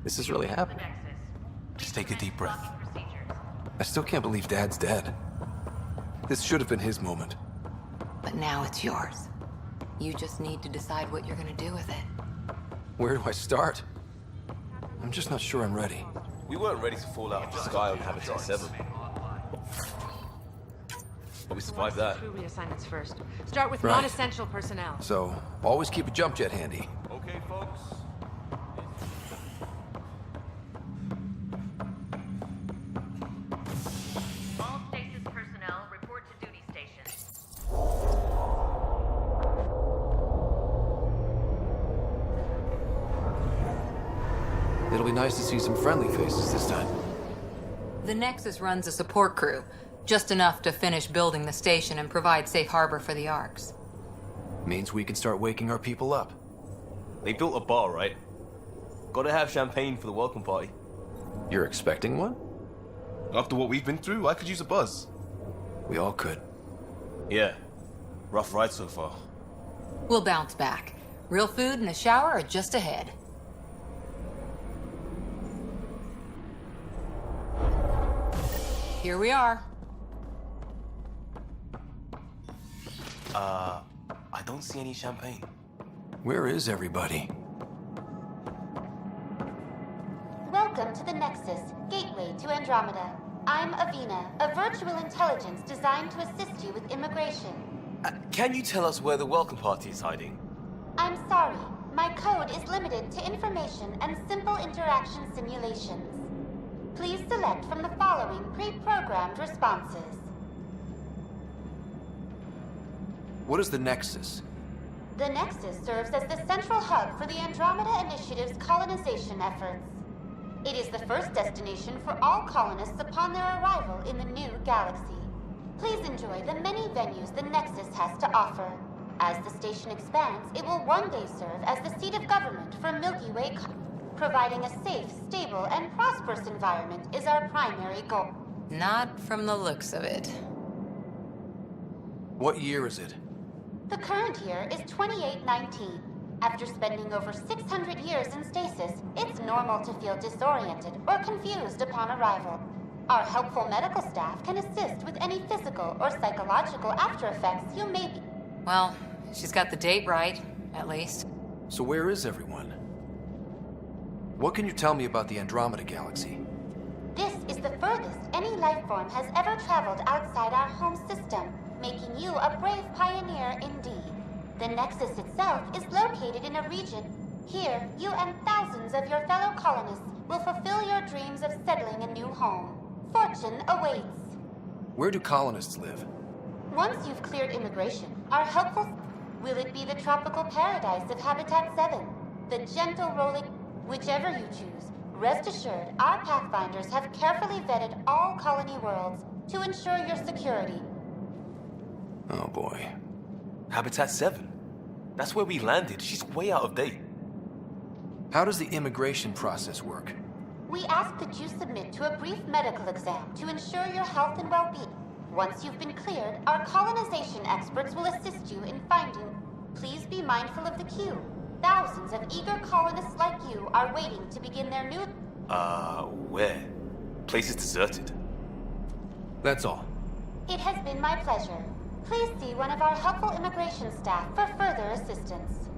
This is really happening. Just take a deep breath. I still can't believe Dad's dead. This should have been his moment. But now it's yours. You just need to decide what you're gonna do with it. Where do I start? I'm just not sure I'm ready. We weren't ready to fall out of the sky on Habitat 7. But we survived that. Crew reassignments first. Start with Right. non-essential personnel. So, always keep a jump jet handy. Okay, folks. All stasis personnel report to duty stations. It'll be nice to see some friendly faces this time. The Nexus runs a support crew, just enough to finish building the station and provide safe harbor for the Arks. Means we can start waking our people up. They built a bar, right? Gotta have champagne for the welcome party. You're expecting one? After what we've been through, I could use a buzz. We all could. Yeah. Rough ride so far. We'll bounce back. Real food and a shower are just ahead. Here we are. I don't see any champagne. Where is everybody? Welcome to the Nexus, gateway to Andromeda. I'm Avina, a virtual intelligence designed to assist you with immigration. Can you tell us where the welcome party is hiding? I'm sorry, my code is limited to information and simple interaction simulations. Please select from the following pre-programmed responses. What is the Nexus? The Nexus serves as the central hub for the Andromeda Initiative's colonization efforts. It is the first destination for all colonists upon their arrival in the new galaxy. Please enjoy the many venues the Nexus has to offer. As the station expands, it will one day serve as the seat of government for Milky Way. Providing a safe, stable, and prosperous environment is our primary goal. Not from the looks of it. What year is it? The current year is 2819. After spending over 600 years in stasis, it's normal to feel disoriented or confused upon arrival. Our helpful medical staff can assist with any physical or psychological after effects you may be. Well, she's got the date right, at least. So where is everyone? What can you tell me about the Andromeda Galaxy? This is the furthest any life form has ever traveled outside our home system, making you a brave pioneer indeed. The Nexus itself is located in a region. Here, you and thousands of your fellow colonists will fulfill your dreams of settling a new home. Fortune awaits. Where do colonists live? Once you've cleared immigration, our helpful... Will it be the tropical paradise of Habitat 7? The gentle rolling... Whichever you choose, rest assured our Pathfinders have carefully vetted all colony worlds to ensure your security. Oh boy. Habitat 7? That's where we landed. She's way out of date. How does the immigration process work? We ask that you submit to a brief medical exam to ensure your health and well-being. Once you've been cleared, our colonization experts will assist you in finding. Please be mindful of the queue. Thousands of eager colonists like you are waiting to begin their new... Where? Place is deserted. That's all. It has been my pleasure. Please see one of our helpful immigration staff for further assistance.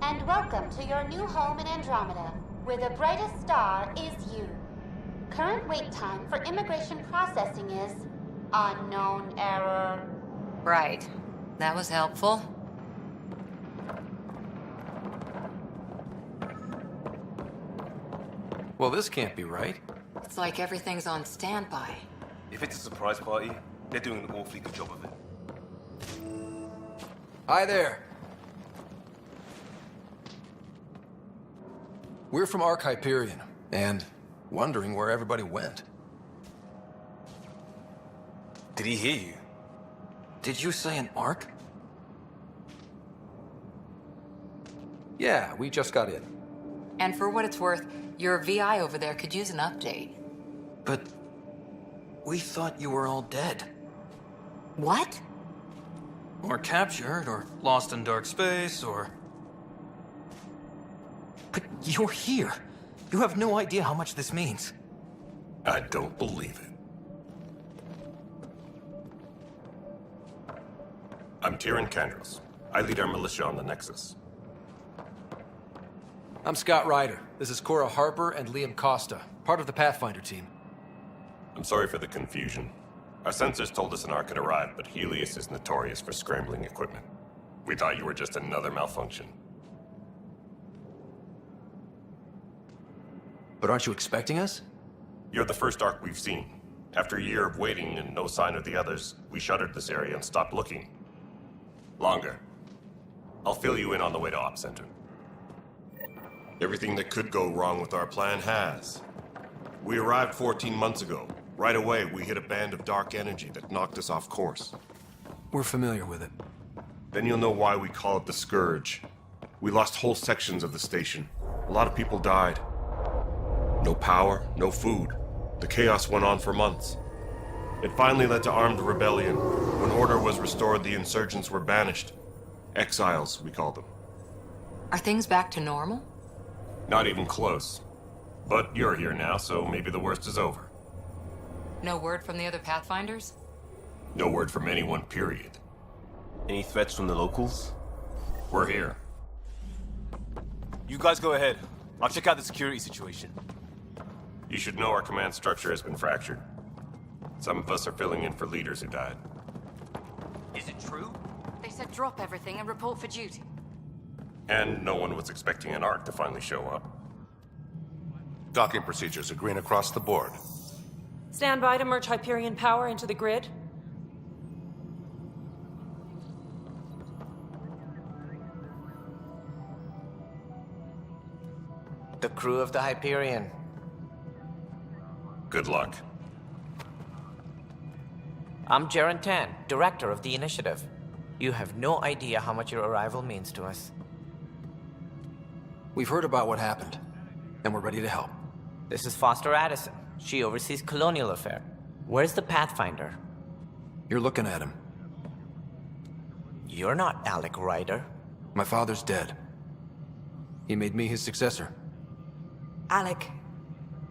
And welcome to your new home in Andromeda, where the brightest star is you. Current wait time for immigration processing is... unknown error. Right. That was helpful. Well, this can't be right. It's like everything's on standby. If it's a surprise party, they're doing an awfully good job of it. Hi there. We're from Ark Hyperion, and wondering where everybody went. Did he hear you? Did you say an Ark? Yeah, we just got in. And for what it's worth, your VI over there could use an update. But we thought you were all dead. What? Or captured, or lost in dark space, or... But you're here. You have no idea how much this means. I don't believe it. I'm Tyrion Kandros. I lead our militia on the Nexus. I'm Scott Ryder. This is Cora Harper and Liam Costa, part of the Pathfinder team. I'm sorry for the confusion. Our sensors told us an Ark had arrived, but Helios is notorious for scrambling equipment. We thought you were just another malfunction. But aren't you expecting us? You're the first Ark we've seen. After a year of waiting and no sign of the others, we shuttered this area and stopped looking. Longer. I'll fill you in on the way to Op Center. Everything that could go wrong with our plan has. We arrived 14 months ago. Right away, we hit a band of dark energy that knocked us off course. We're familiar with it. Then you'll know why we call it the Scourge. We lost whole sections of the station. A lot of people died. No power, no food. The chaos went on for months. It finally led to armed rebellion. When order was restored, the insurgents were banished. Exiles, we call them. Are things back to normal? Not even close. But you're here now, so maybe the worst is over. No word from the other Pathfinders? No word from anyone, period. Any threats from the locals? We're here. You guys go ahead. I'll check out the security situation. You should know our command structure has been fractured. Some of us are filling in for leaders who died. Is it true? They said drop everything and report for duty. And no one was expecting an Ark to finally show up. Docking procedures are green across the board. Stand by to merge Hyperion power into the grid. The crew of the Hyperion. Good luck. I'm Jaren Tan, director of the Initiative. You have no idea how much your arrival means to us. We've heard about what happened, and we're ready to help. This is Foster Addison. She oversees colonial affairs. Where's the Pathfinder? You're looking at him. You're not Alec Ryder. My father's dead. He made me his successor. Alec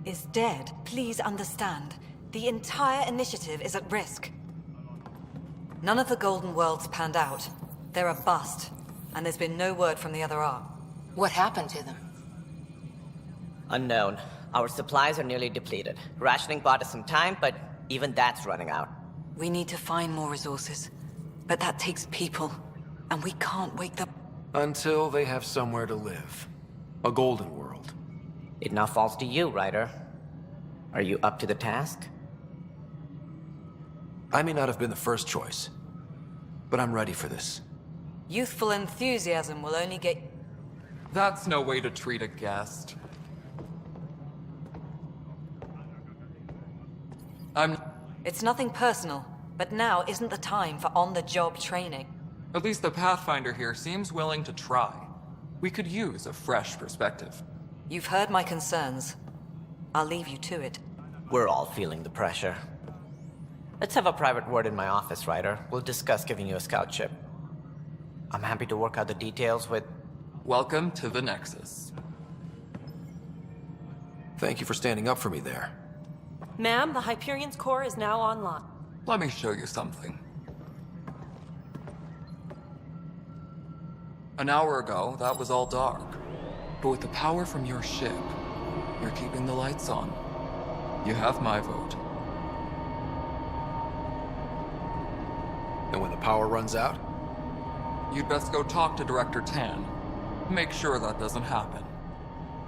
is dead. Please understand. The entire initiative is at risk. None of the Golden Worlds panned out. They're a bust, and there's been no word from the other arm. What happened to them? Unknown. Our supplies are nearly depleted. Rationing bought us some time, but even that's running out. We need to find more resources, but that takes people, and we can't wake them. Until they have somewhere to live. A golden world. It now falls to you, Ryder. Are you up to the task? I may not have been the first choice, but I'm ready for this. Youthful enthusiasm will only get... That's no way to treat a guest. It's nothing personal, but now isn't the time for on-the-job training. At least the Pathfinder here seems willing to try. We could use a fresh perspective. You've heard my concerns. I'll leave you to it. We're all feeling the pressure. Let's have a private word in my office, Ryder. We'll discuss giving you a scout ship. I'm happy to work out the details with... Welcome to the Nexus. Thank you for standing up for me there. Ma'am, the Hyperion's core is now online. Let me show you something. An hour ago, that was all dark. But with the power from your ship, you're keeping the lights on. You have my vote. And when the power runs out? You'd best go talk to Director Tan. Make sure that doesn't happen.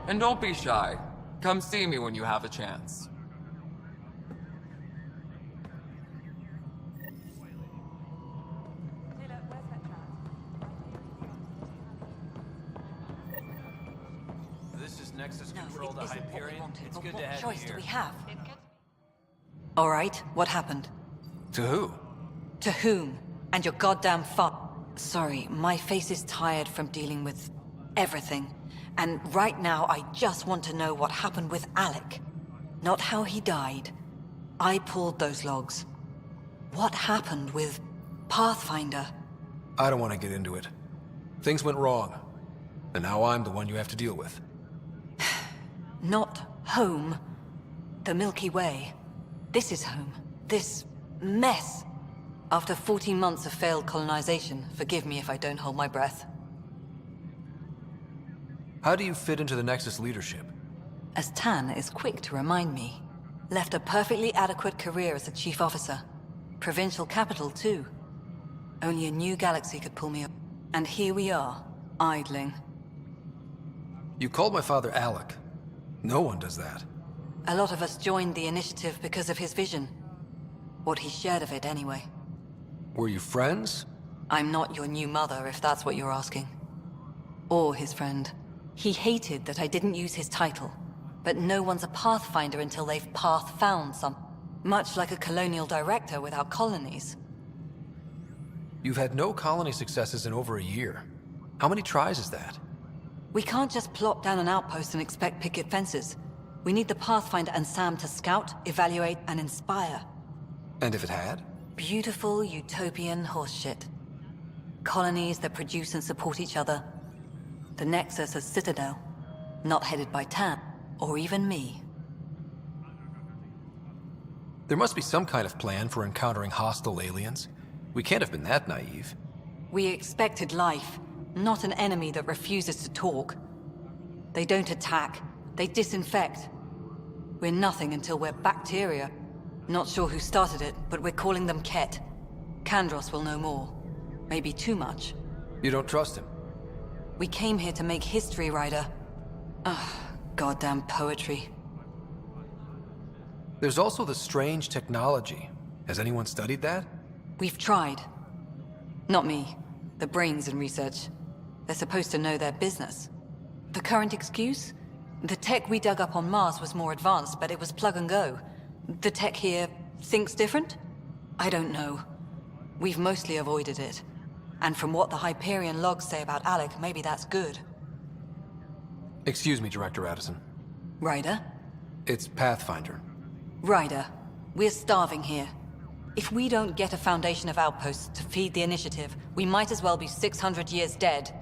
And don't be shy. Come see me when you have a chance. This is Nexus No, Control to it isn't what we Hyperion. wanted, It's but good what to have choice you do here. we have? All right, what happened? To who? To whom? And your goddamn Sorry, my face is tired from dealing with everything. And right now, I just want to know what happened with Alec. Not how he died. I pulled those logs. What happened with Pathfinder? I don't want to get into it. Things went wrong. And now I'm the one you have to deal with. Not home. The Milky Way. This is home. This mess. After 14 months of failed colonization, forgive me if I don't hold my breath. How do you fit into the Nexus leadership? As Tan is quick to remind me, left a perfectly adequate career as a chief officer. Provincial capital, too. Only a new galaxy could pull me up. And here we are, idling. You called my father Alec. No one does that. A lot of us joined the initiative because of his vision. What he shared of it, anyway. Were you friends? I'm not your new mother, if that's what you're asking. Or his friend. He hated that I didn't use his title. But no one's a pathfinder until they've path-found some. Much like a colonial director without colonies. You've had no colony successes in over a year. How many tries is that? We can't just plop down an outpost and expect picket fences. We need the Pathfinder and Sam to scout, evaluate, and inspire. And if it had? Beautiful utopian horseshit. Colonies that produce and support each other. The Nexus as Citadel. Not headed by Tam, or even me. There must be some kind of plan for encountering hostile aliens. We can't have been that naive. We expected life, not an enemy that refuses to talk. They don't attack, they disinfect. We're nothing until we're bacteria. Not sure who started it, but we're calling them Ket. Kandros will know more. Maybe too much. You don't trust him? We came here to make history, Ryder. Ugh, goddamn poetry. There's also the strange technology. Has anyone studied that? We've tried. Not me. The brains in research. They're supposed to know their business. The current excuse? The tech we dug up on Mars was more advanced, but it was plug and go. The tech here thinks different? I don't know. We've mostly avoided it. And from what the Hyperion logs say about Alec, maybe that's good. Excuse me, Director Addison. Ryder? It's Pathfinder. Ryder, we're starving here. If we don't get a foundation of outposts to feed the initiative, we might as well be 600 years dead.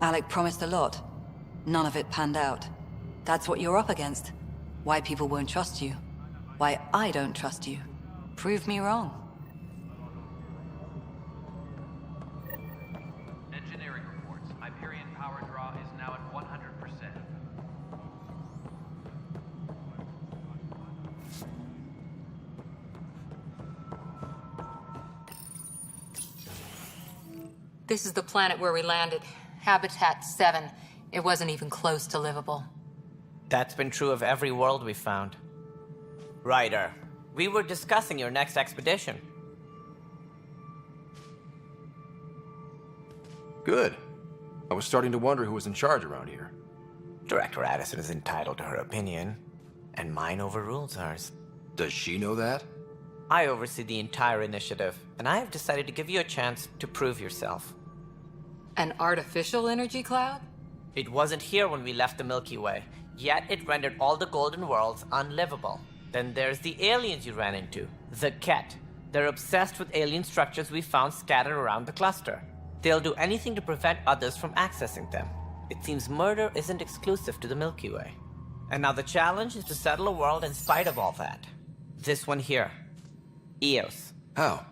Alec promised a lot. None of it panned out. That's what you're up against. Why people won't trust you. Why I don't trust you. Prove me wrong. Engineering reports. Hyperion power draw is now at 100%. This is the planet where we landed. Habitat 7. It wasn't even close to livable. That's been true of every world we found. Ryder, we were discussing your next expedition. Good. I was starting to wonder who was in charge around here. Director Addison is entitled to her opinion, and mine overrules hers. Does she know that? I oversee the entire initiative, and I have decided to give you a chance to prove yourself. An artificial energy cloud? It wasn't here when we left the Milky Way, yet it rendered all the golden worlds unlivable. Then there's the aliens you ran into, the Ket. They're obsessed with alien structures we found scattered around the cluster. They'll do anything to prevent others from accessing them. It seems murder isn't exclusive to the Milky Way. And now the challenge is to settle a world in spite of all that. This one here. Eos. How?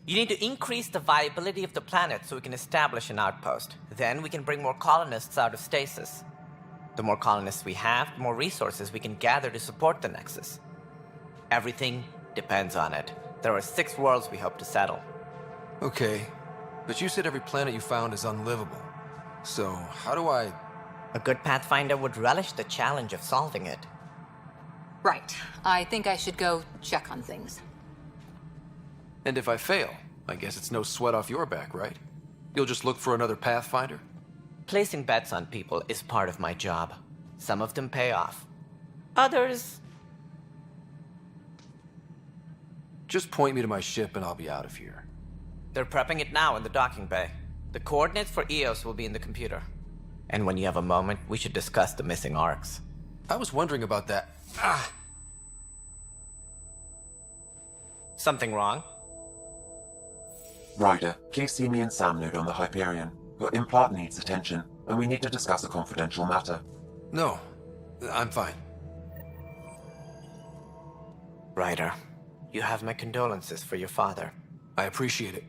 You need to increase the viability of the planet so we can establish an outpost. Then we can bring more colonists out of stasis. The more colonists we have, the more resources we can gather to support the Nexus. Everything depends on it. There are 6 worlds we hope to settle. Okay, but you said every planet you found is unlivable. So, how do I... A good Pathfinder would relish the challenge of solving it. Right. I think I should go check on things. And if I fail, I guess it's no sweat off your back, right? You'll just look for another Pathfinder? Placing bets on people is part of my job. Some of them pay off. Others... Just point me to my ship and I'll be out of here. They're prepping it now in the docking bay. The coordinates for Eos will be in the computer. And when you have a moment, we should discuss the missing arcs. I was wondering about that. Ah! Something wrong? Ryder, please see me and Sam Node on the Hyperion. Your implant needs attention, and we need to discuss a confidential matter. No, I'm fine. Ryder, you have my condolences for your father. I appreciate it.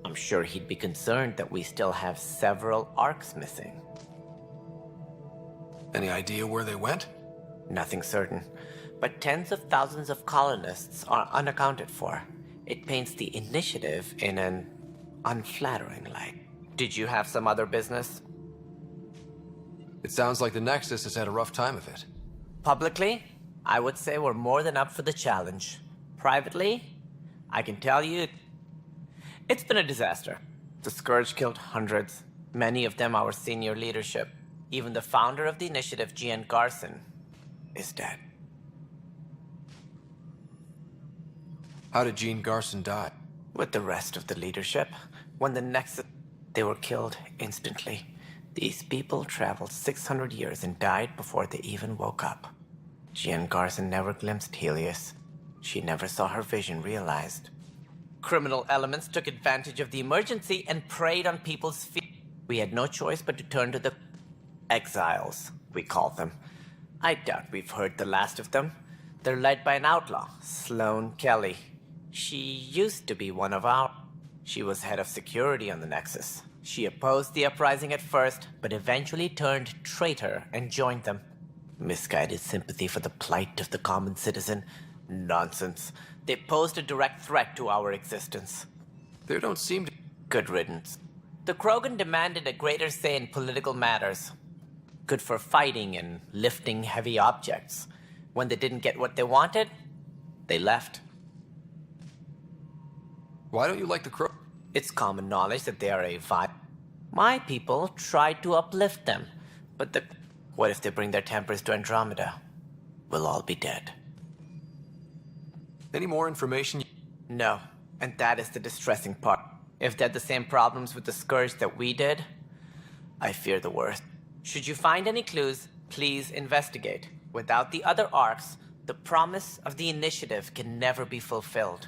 I'm sure he'd be concerned that we still have several arcs missing. Any idea where they went? Nothing certain, but tens of thousands of colonists are unaccounted for. It paints the Initiative in an unflattering light. Did you have some other business? It sounds like the Nexus has had a rough time of it. Publicly, I would say we're more than up for the challenge. Privately, I can tell you, it's been a disaster. The Scourge killed hundreds, many of them our senior leadership. Even the founder of the Initiative, Gian Garson, is dead. How did Gene Garson die? With the rest of the leadership. When the Nexus... They were killed instantly. These people traveled 600 years and died before they even woke up. Gian Garson never glimpsed Helios. She never saw her vision realized. Criminal elements took advantage of the emergency and preyed on people's fear. We had no choice but to turn to the exiles, we call them. I doubt we've heard the last of them. They're led by an outlaw, Sloane Kelly. She used to be one of our... She was head of security on the Nexus. She opposed the uprising at first, but eventually turned traitor and joined them. Misguided sympathy for the plight of the common citizen? Nonsense. They posed a direct threat to our existence. There don't seem to... Good riddance. The Krogan demanded a greater say in political matters. Good for fighting and lifting heavy objects. When they didn't get what they wanted, they left. Why don't you like the Crow? It's common knowledge that they are a vibe. My people tried to uplift them, but the... What if they bring their tempers to Andromeda? We'll all be dead. Any more information? No, and that is the distressing part. If they had the same problems with the Scourge that we did, I fear the worst. Should you find any clues, please investigate. Without the other arcs, the promise of the Initiative can never be fulfilled.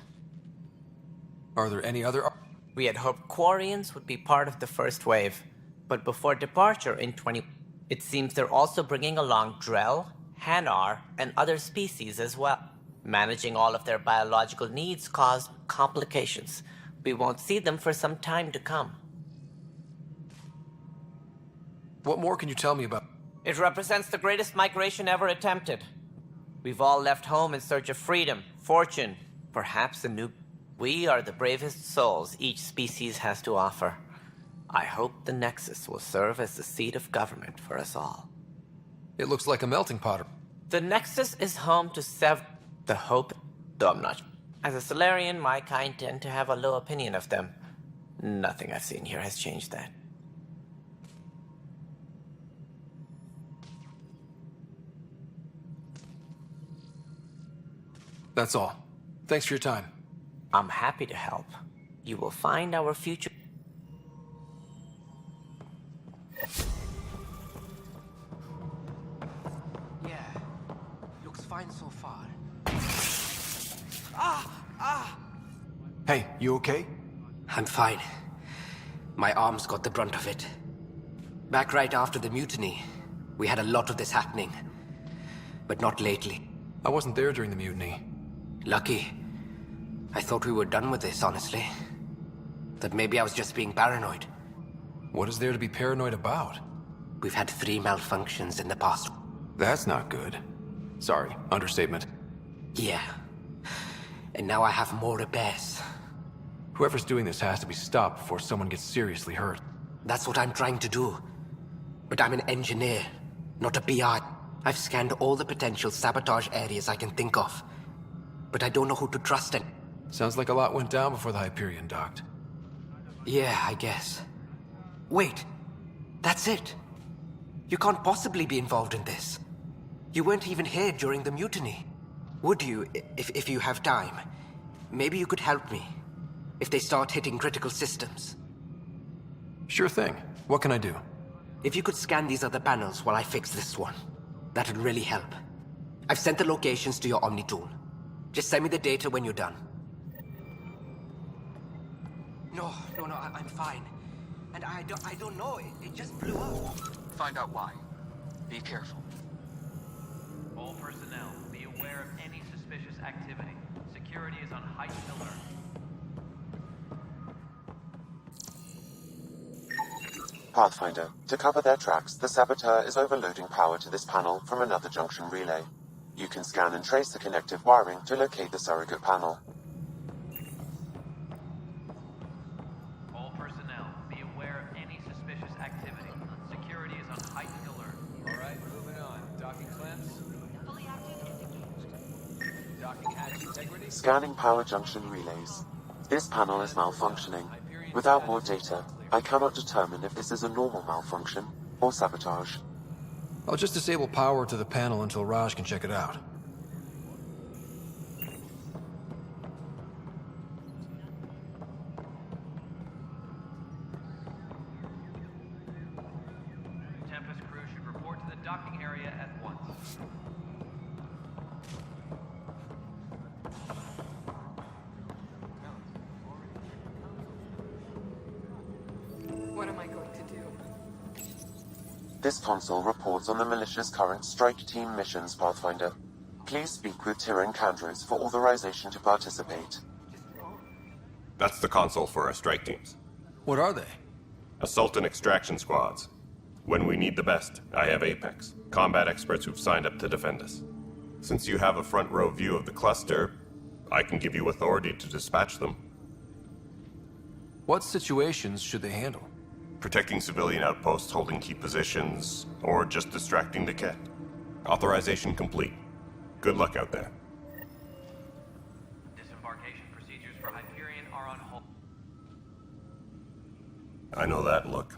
Are there any other... We had hoped Quarians would be part of the first wave, but before departure in 20... It seems they're also bringing along Drell, Hanar, and other species as well. Managing all of their biological needs caused complications. We won't see them for some time to come. What more can you tell me about? It represents the greatest migration ever attempted. We've all left home in search of freedom, fortune, perhaps a new... We are the bravest souls each species has to offer. I hope the Nexus will serve as the seat of government for us all. It looks like a melting pot. The Nexus is home to the hope... Though I'm not... As a Solarian, my kind tend to have a low opinion of them. Nothing I've seen here has changed that. That's all. Thanks for your time. I'm happy to help. You will find our future... Yeah, looks fine so far. Hey, you okay? I'm fine. My arms got the brunt of it. Back right after the mutiny, we had a lot of this happening. But not lately. I wasn't there during the mutiny. Lucky. I thought we were done with this, honestly. That maybe I was just being paranoid. What is there to be paranoid about? We've had 3 malfunctions in the past. That's not good. Sorry, understatement. Yeah. And now I have more repairs. Whoever's doing this has to be stopped before someone gets seriously hurt. That's what I'm trying to do. But I'm an engineer, not a BI. I've scanned all the potential sabotage areas I can think of. But I don't know who to trust in. Sounds like a lot went down before the Hyperion docked. Yeah, I guess. Wait. That's it. You can't possibly be involved in this. You weren't even here during the mutiny. Would you, if you have time? Maybe you could help me. If they start hitting critical systems. Sure thing. What can I do? If you could scan these other panels while I fix this one, that'd really help. I've sent the locations to your Omni tool. Just send me the data when you're done. No, I'm fine. And I don't know, it just blew up. Find out why. Be careful. All personnel, be aware of any suspicious activity. Security is on heightened alert. Pathfinder, to cover their tracks, the saboteur is overloading power to this panel from another junction relay. You can scan and trace the connective wiring to locate the surrogate panel. All personnel, be aware of any suspicious activity. Security is on heightened alert. Alright, moving on. Docking clamps. Fully active and engaged. Docking hatch integrity. Scanning power junction relays. This panel is malfunctioning. Without more data, I cannot determine if this is a normal malfunction or sabotage. I'll just disable power to the panel until Raj can check it out. Tempest crew should report to the docking area at once. What am I going to do? This console reports on the militia's current strike team missions, Pathfinder. Please speak with Tyrion Candros for authorization to participate. That's the console for our strike teams. What are they? Assault and extraction squads. When we need the best, I have Apex, combat experts who've signed up to defend us. Since you have a front row view of the cluster, I can give you authority to dispatch them. What situations should they handle? Protecting civilian outposts, holding key positions, or just distracting the Ket. Authorization complete. Good luck out there. Disembarkation procedures for Hyperion are on hold. I know that look.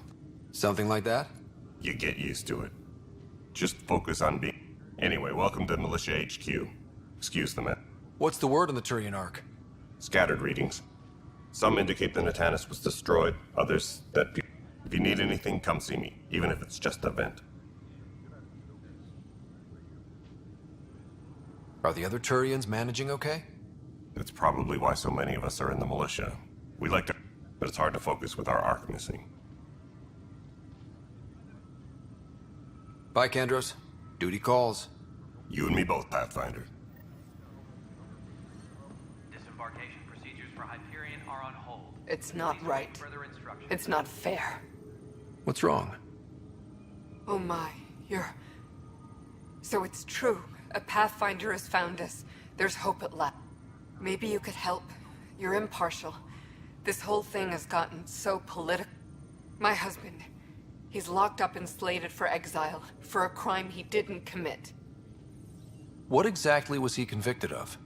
Something like that? You get used to it. Just focus on being... Anyway, welcome to Militia HQ. Excuse the man. What's the word on the Turian Ark? Scattered readings. Some indicate the Natanus was destroyed, others that... If you need anything, come see me, even if it's just a vent. Are the other Turians managing okay? That's probably why so many of us are in the militia. We like to... but it's hard to focus with our Ark missing. Bye, Kandros. Duty calls. You and me both, Pathfinder. Disembarkation procedures for Hyperion are on hold. It's not right. It's not fair. What's wrong? Oh my, So it's true. A Pathfinder has found us. There's hope at last. Maybe you could help. You're impartial. This whole thing has gotten so political. My husband, he's locked up and slated for exile for a crime he didn't commit. What exactly was he convicted of?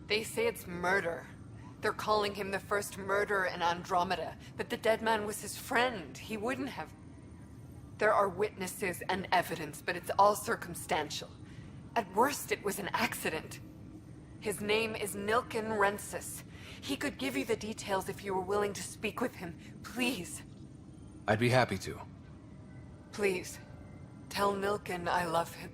They say it's murder. They're calling him the first murderer in Andromeda, but the dead man was his friend. He wouldn't have. There are witnesses and evidence, but it's all circumstantial. At worst, it was an accident. His name is Nilken Rensis. He could give you the details if you were willing to speak with him. Please. I'd be happy to. Please. Tell Nilken I love him.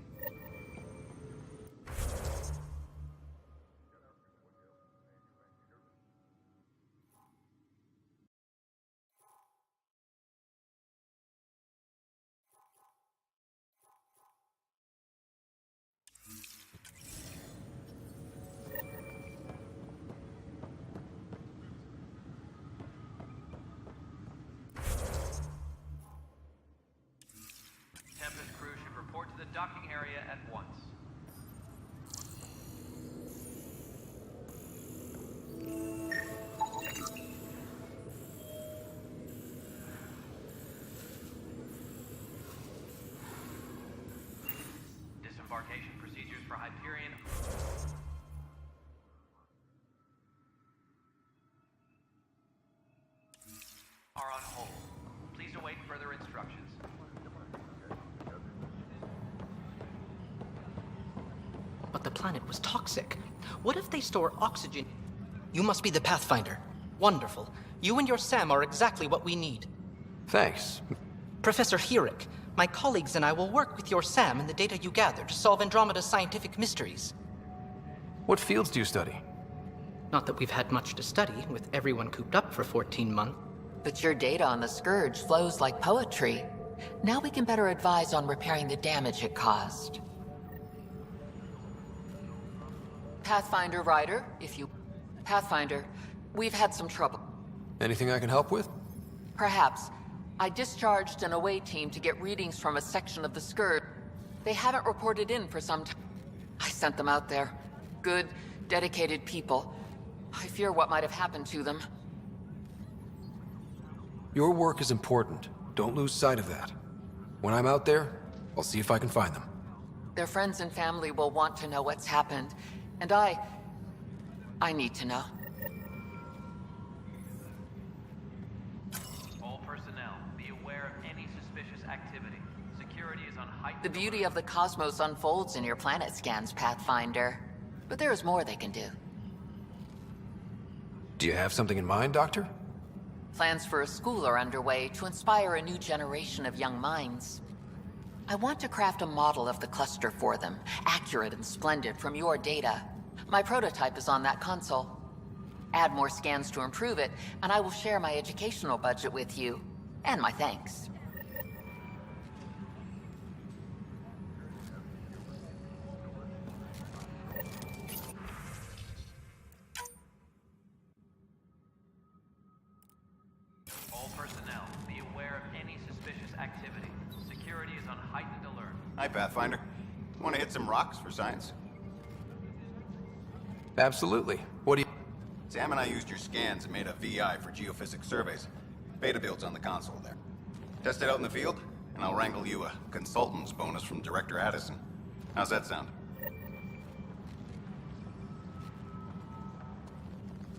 Tempest crew should report to the docking area at once. Disembarkation procedures for Hyperion are on hold. Please await further instructions. But the planet was toxic. What if they store oxygen? You must be the Pathfinder. Wonderful. You and your Sam are exactly what we need. Thanks. Professor Herrick, my colleagues and I will work with your Sam and the data you gather to solve Andromeda's scientific mysteries. What fields do you study? Not that we've had much to study, with everyone cooped up for 14 months. But your data on the Scourge flows like poetry. Now we can better advise on repairing the damage it caused. Pathfinder Ryder, if you... Pathfinder, we've had some trouble. Anything I can help with? Perhaps. I discharged an away team to get readings from a section of the Scourge. They haven't reported in for some time. I sent them out there. Good, dedicated people. I fear what might have happened to them. Your work is important. Don't lose sight of that. When I'm out there, I'll see if I can find them. Their friends and family will want to know what's happened. And I need to know. All personnel, be aware of any suspicious activity. Security is on heightened. The beauty of the cosmos unfolds in your planet scans, Pathfinder. But there is more they can do. Do you have something in mind, Doctor? Plans for a school are underway to inspire a new generation of young minds. I want to craft a model of the cluster for them, accurate and splendid from your data. My prototype is on that console. Add more scans to improve it, and I will share my educational budget with you. And my thanks. All personnel, be aware of any suspicious activity. Security is on heightened alert. Hi, Pathfinder. Want to hit some rocks for science? Absolutely. What do you... Sam and I used your scans and made a VI for geophysics surveys. Beta builds on the console there. Test it out in the field, and I'll wrangle you a consultant's bonus from Director Addison. How's that sound?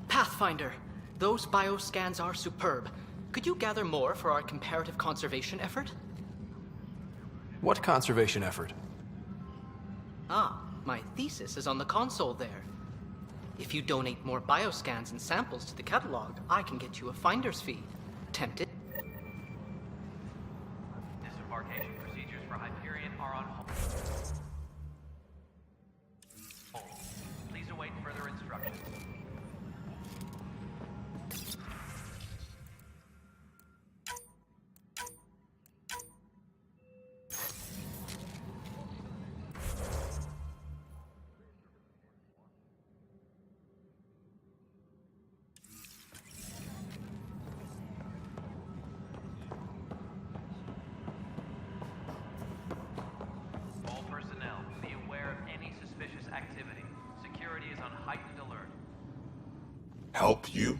Pathfinder, those bioscans are superb. Could you gather more for our comparative conservation effort? What conservation effort? Ah, my thesis is on the console there. If you donate more bioscans and samples to the catalog, I can get you a finder's fee. Tempted? Disembarkation procedures for Hyperion are on hold. Please await further instructions. All personnel, be aware of any suspicious activity. Security is on heightened alert. Help you?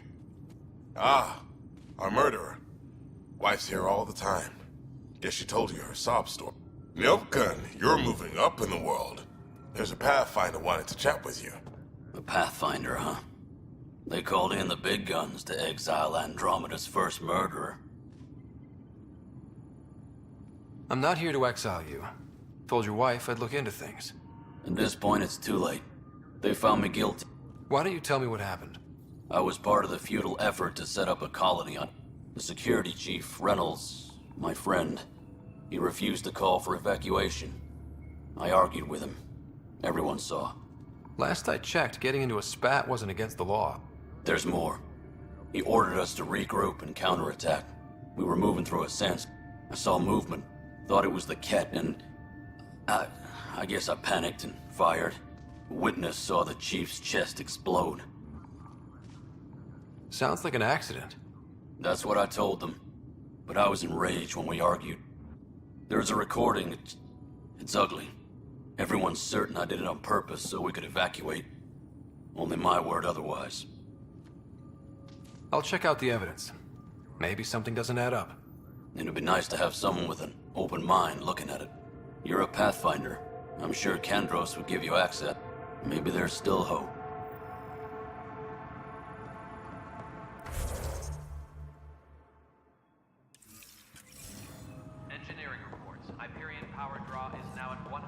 Ah, our murderer. Wife's here all the time. Guess she told you her sob story. Milk Gun, you're moving up in the world. There's a Pathfinder wanting to chat with you. A Pathfinder, huh? They called in the big guns to exile Andromeda's first murderer. I'm not here to exile you. Told your wife I'd look into things. At this point, it's too late. They found me guilty. Why don't you tell me what happened? I was part of the futile effort to set up a colony on... The security chief, Reynolds, my friend, he refused to call for evacuation. I argued with him. Everyone saw. Last I checked, getting into a spat wasn't against the law. There's more. He ordered us to regroup and counterattack. We were moving through a sense. I saw movement. Thought it was the Ket, and... I guess I panicked and fired. A witness saw the chief's chest explode. Sounds like an accident. That's what I told them. But I was enraged when we argued. There's a recording. It's ugly. Everyone's certain I did it on purpose so we could evacuate. Only my word otherwise. I'll check out the evidence. Maybe something doesn't add up. It'd be nice to have someone with an open mind looking at it. You're a Pathfinder. I'm sure Kandros would give you access. Maybe there's still hope. Engineering reports. Hyperion power draw is now at 100%.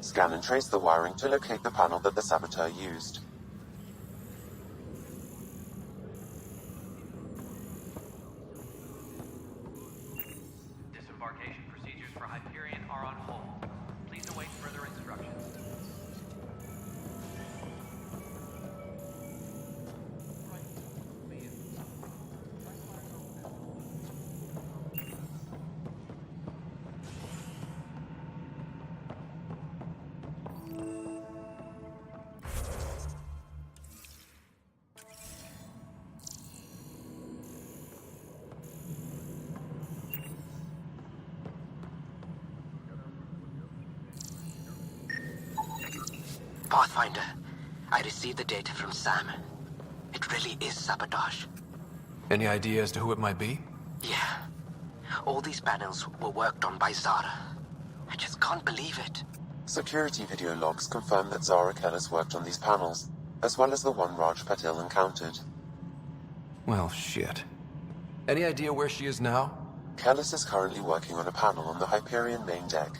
Scan and trace the wiring to locate the panel that the saboteur used. Disembarkation procedures for Hyperion are on hold. Please await further instructions. Pathfinder, I received the data from Sam. It really is sabotage. Any idea as to who it might be? Yeah. All these panels were worked on by Zara. I just can't believe it. Security video logs confirm that Zara Kellis worked on these panels, as well as the one Raj Patil encountered. Well, shit. Any idea where she is now? Kellis is currently working on a panel on the Hyperion main deck.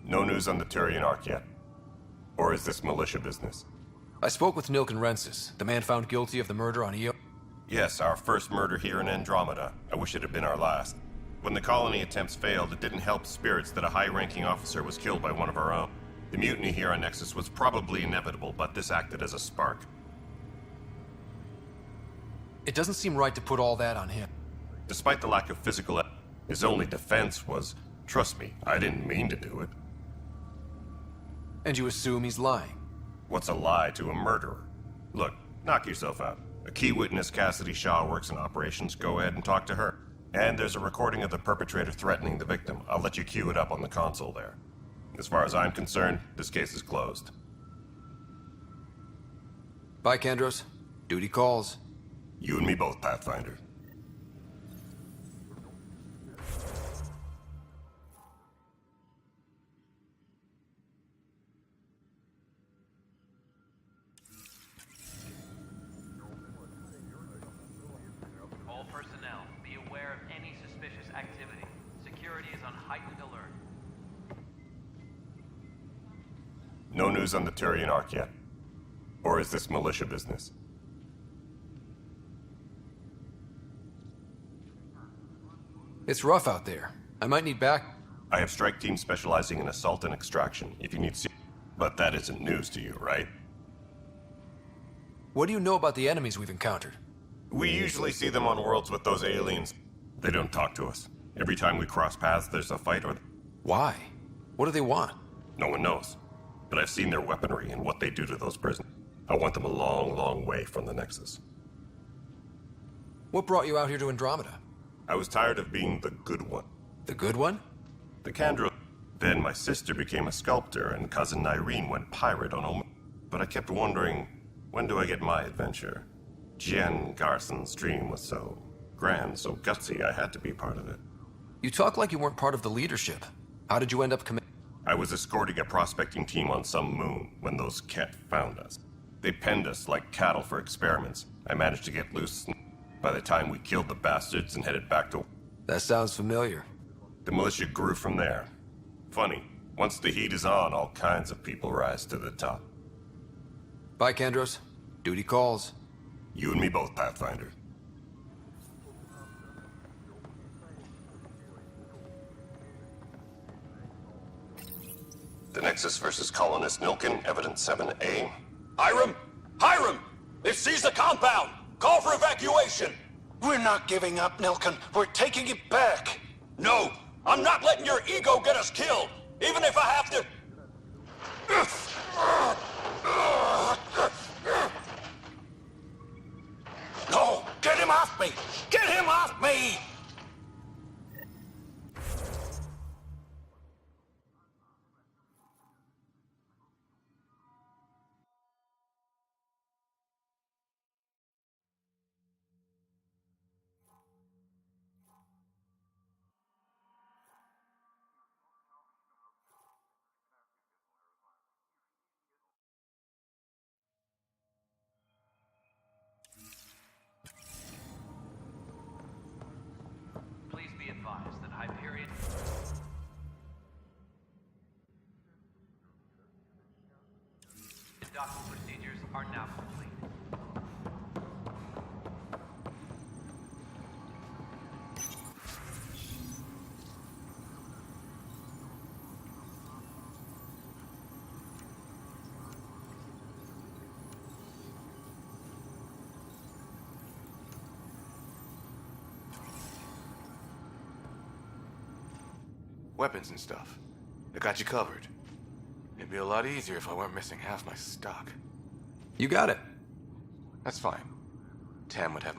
No news on the Turian Ark yet? Or is this militia business? I spoke with Nilken Rensis, the man found guilty of the murder on Io. Yes, our first murder here in Andromeda. I wish it had been our last. When the colony attempts failed, it didn't help spirits that a high-ranking officer was killed by one of our own. The mutiny here on Nexus was probably inevitable, but this acted as a spark. It doesn't seem right to put all that on him. Despite the lack of physical his only defense was, trust me, I didn't mean to do it. And you assume he's lying? What's a lie to a murderer? Look, knock yourself out. A key witness, Cassidy Shaw, works in operations. Go ahead and talk to her. And there's a recording of the perpetrator threatening the victim. I'll let you cue it up on the console there. As far as I'm concerned, this case is closed. Bye, Kandros. Duty calls. You and me both, Pathfinder. All personnel, be aware of any suspicious activity. Security is on heightened alert. No news on the Turian Ark yet? Or is this militia business? It's rough out there. I might need back. I have strike teams specializing in assault and extraction, if you need but that isn't news to you, right? What do you know about the enemies we've encountered? We usually see them on worlds with those aliens. They don't talk to us. Every time we cross paths, there's a fight or... Why? What do they want? No one knows. But I've seen their weaponry and what they do to those prisoners. I want them a long, long way from the Nexus. What brought you out here to Andromeda? I was tired of being the good one. The good one? The Candro... Then my sister became a sculptor and cousin Irene went pirate on Omen. But I kept wondering, when do I get my adventure? Jen Garson's dream was so grand, so gutsy, I had to be part of it. You talk like you weren't part of the leadership. How did you end up I was escorting a prospecting team on some moon when those Ket found us. They penned us like cattle for experiments. I managed to get loose by the time we killed the bastards and headed back to... That sounds familiar. The militia grew from there. Funny, once the heat is on, all kinds of people rise to the top. Bye, Kandros. Duty calls. You and me both, Pathfinder. The Nexus versus colonist Nilken, evidence 7A. Hiram! Hiram! They've seized the compound! Call for evacuation! We're not giving up, Nilken. We're taking it back. No! I'm not letting your ego get us killed! Even if I have to... No! Get him off me! Get him off me! Please be advised that Hyperion... Docking procedures are now complete. weapons and stuff. I got you covered. It'd be a lot easier if I weren't missing half my stock. You got it. That's fine. Tam would have...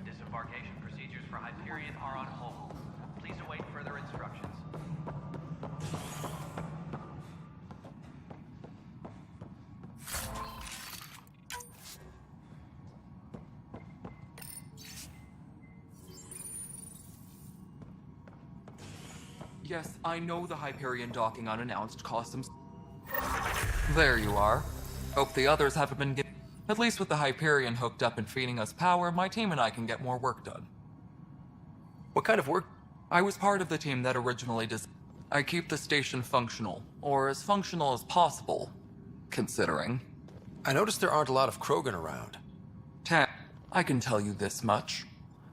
Disembarkation procedures for Hyperion are on hold. Please await further instructions. Yes, I know the Hyperion docking unannounced caused some... There you are. Hope the others haven't been getting... At least with the Hyperion hooked up and feeding us power, my team and I can get more work done. What kind of work? I was part of the team that originally I keep the station functional, or as functional as possible, considering. I noticed there aren't a lot of Krogan around. I can tell you this much.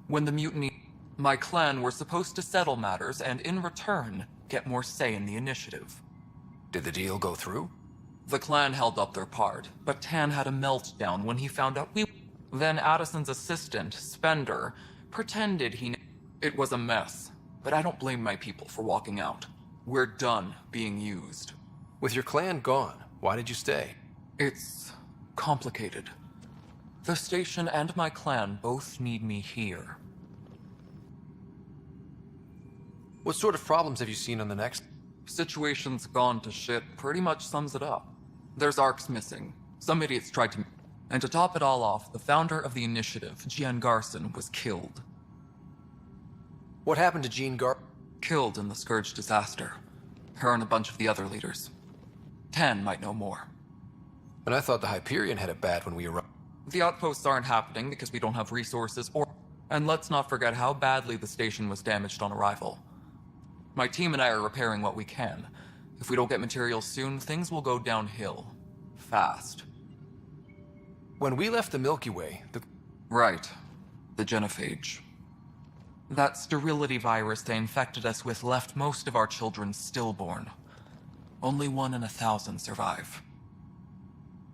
When the mutiny, my clan were supposed to settle matters and in return, get more say in the initiative. Did the deal go through? The clan held up their part, but Tan had a meltdown when he found out Then Addison's assistant, Spender, pretended It was a mess, but I don't blame my people for walking out. We're done being used. With your clan gone, why did you stay? It's complicated. The station and my clan both need me here. What sort of problems have you seen on the next? Situation's gone to shit pretty much sums it up. There's arcs missing. Some idiots tried to... And to top it all off, the founder of the initiative, Jean Garson, was killed. What happened to Jean Killed in the Scourge disaster. Her and a bunch of the other leaders. Tan might know more. And I thought the Hyperion had it bad when we arrived. The outposts aren't happening because we don't have resources or... And let's not forget how badly the station was damaged on arrival. My team and I are repairing what we can. If we don't get materials soon, things will go downhill. Fast. When we left the Milky Way, Right. The genophage. That sterility virus they infected us with left most of our children stillborn. Only 1 in 1,000 survive.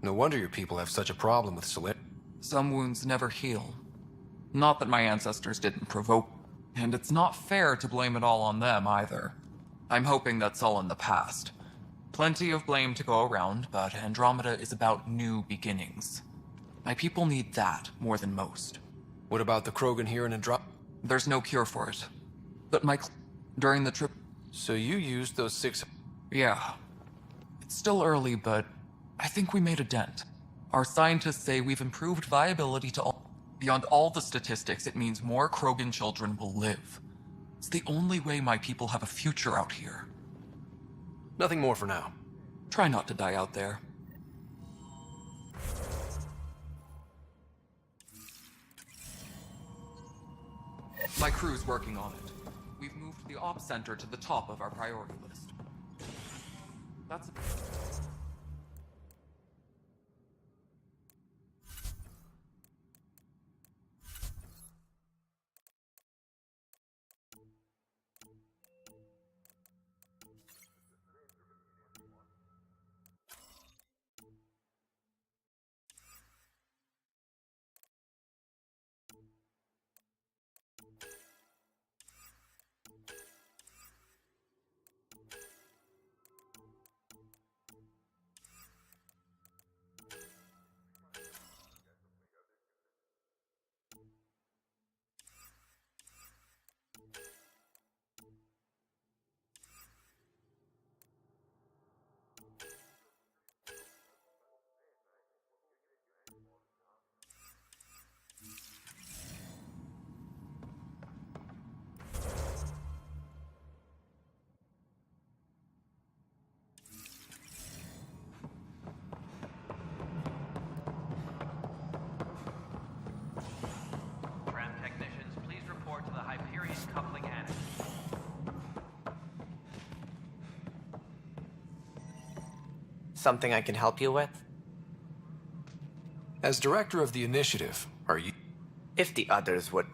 No wonder your people have such a problem with salinity. Some wounds never heal. Not that my ancestors didn't provoke, and it's not fair to blame it all on them either. I'm hoping that's all in the past. Plenty of blame to go around, but Andromeda is about new beginnings. My people need that more than most. What about the Krogan here in Andromeda? There's no cure for it. But during the trip... So you used those 6... Yeah. It's still early, but I think we made a dent. Our scientists say we've improved viability to all... Beyond all the statistics, it means more Krogan children will live. It's the only way my people have a future out here. Nothing more for now. Try not to die out there. My crew's working on it. We've moved the ops center to the top of our priority list. That's... Something I can help you with? As director of the initiative, are you... If the others would...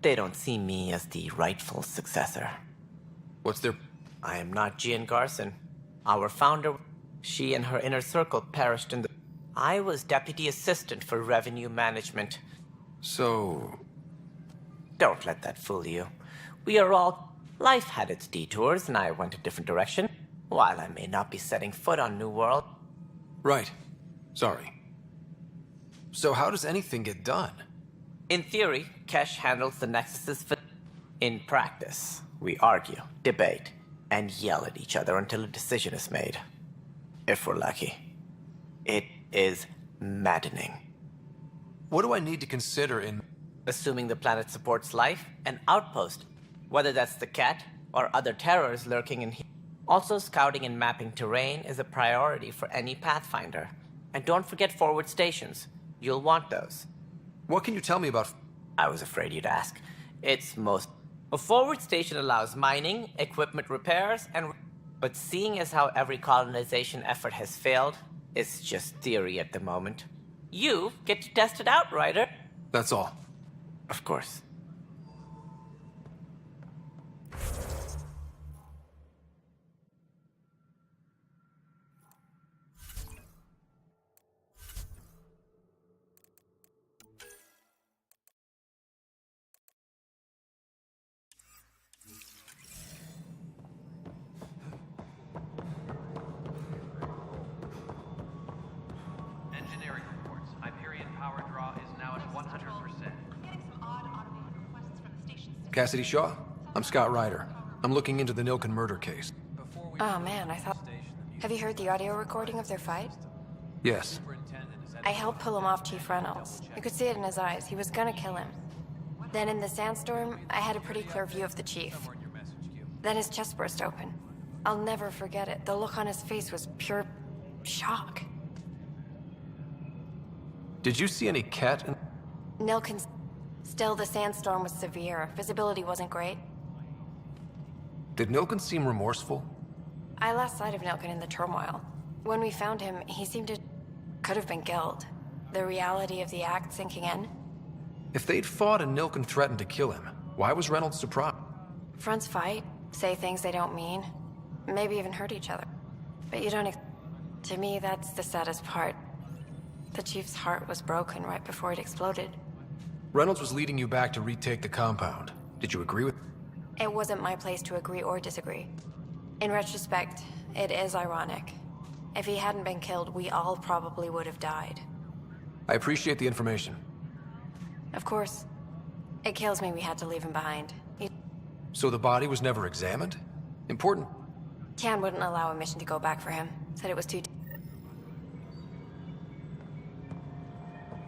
They don't see me as the rightful successor. What's their... I am not Jean Garson. Our founder, she and her inner circle perished in the... I was deputy assistant for revenue management. So... Don't let that fool you. We are all... Life had its detours, and I went a different direction. While I may not be setting foot on New World... Right. Sorry. So how does anything get done? In theory, Kesh handles the Nexus's... In practice, we argue, debate, and yell at each other until a decision is made. If we're lucky. It is maddening. What do I need to consider in... Assuming the planet supports life, an outpost, whether that's the cat or other terrors lurking in here. Also, scouting and mapping terrain is a priority for any Pathfinder. And don't forget forward stations. You'll want those. What can you tell me about... I was afraid you'd ask. It's most... A forward station allows mining, equipment repairs, and... But seeing as how every colonization effort has failed, it's just theory at the moment. You get to test it out, Ryder. That's all. Of course. Engineering reports. Hyperion power draw is now at 100%. Cassidy Shaw? I'm Sara Ryder. I'm looking into the Nilken murder case. Oh man, I thought... Have you heard the audio recording of their fight? Yes. I helped pull him off Chief Reynolds. You could see it in his eyes. He was gonna kill him. Then in the sandstorm, I had a pretty clear view of the Chief. Then his chest burst open. I'll never forget it. The look on his face was pure... shock. Did you see any cat in... Nilken... Still, the sandstorm was severe. Visibility wasn't great. Did Nilken seem remorseful? I lost sight of Nilken in the turmoil. When we found him, he seemed to... could have been killed. The reality of the act sinking in. If they'd fought and Nilken threatened to kill him, why was Reynolds surprised? Fronts fight, say things they don't mean, maybe even hurt each other. But you don't... To me, that's the saddest part. The Chief's heart was broken right before it exploded. Reynolds was leading you back to retake the compound. Did you agree with... It wasn't my place to agree or disagree. In retrospect, it is ironic. If he hadn't been killed, we all probably would have died. I appreciate the information. Of course. It kills me we had to leave him behind. So the body was never examined? Important. Tian wouldn't allow a mission to go back for him. Said it was too...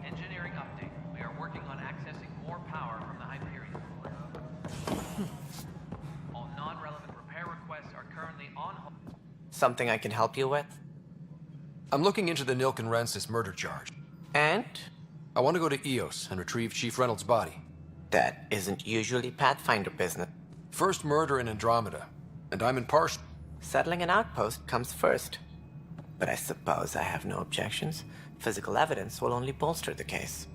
Engineering update. We are working on accessing more power from the Hyperion. All non-relevant repair requests are currently on hold. Something I can help you with? I'm looking into the Nilken Rensis murder charge. And? I want to go to EOS and retrieve Chief Reynolds' body. That isn't usually Pathfinder business. First murder in Andromeda, and I'm impartial. Settling an outpost comes first. But I suppose I have no objections. Physical evidence will only bolster the case.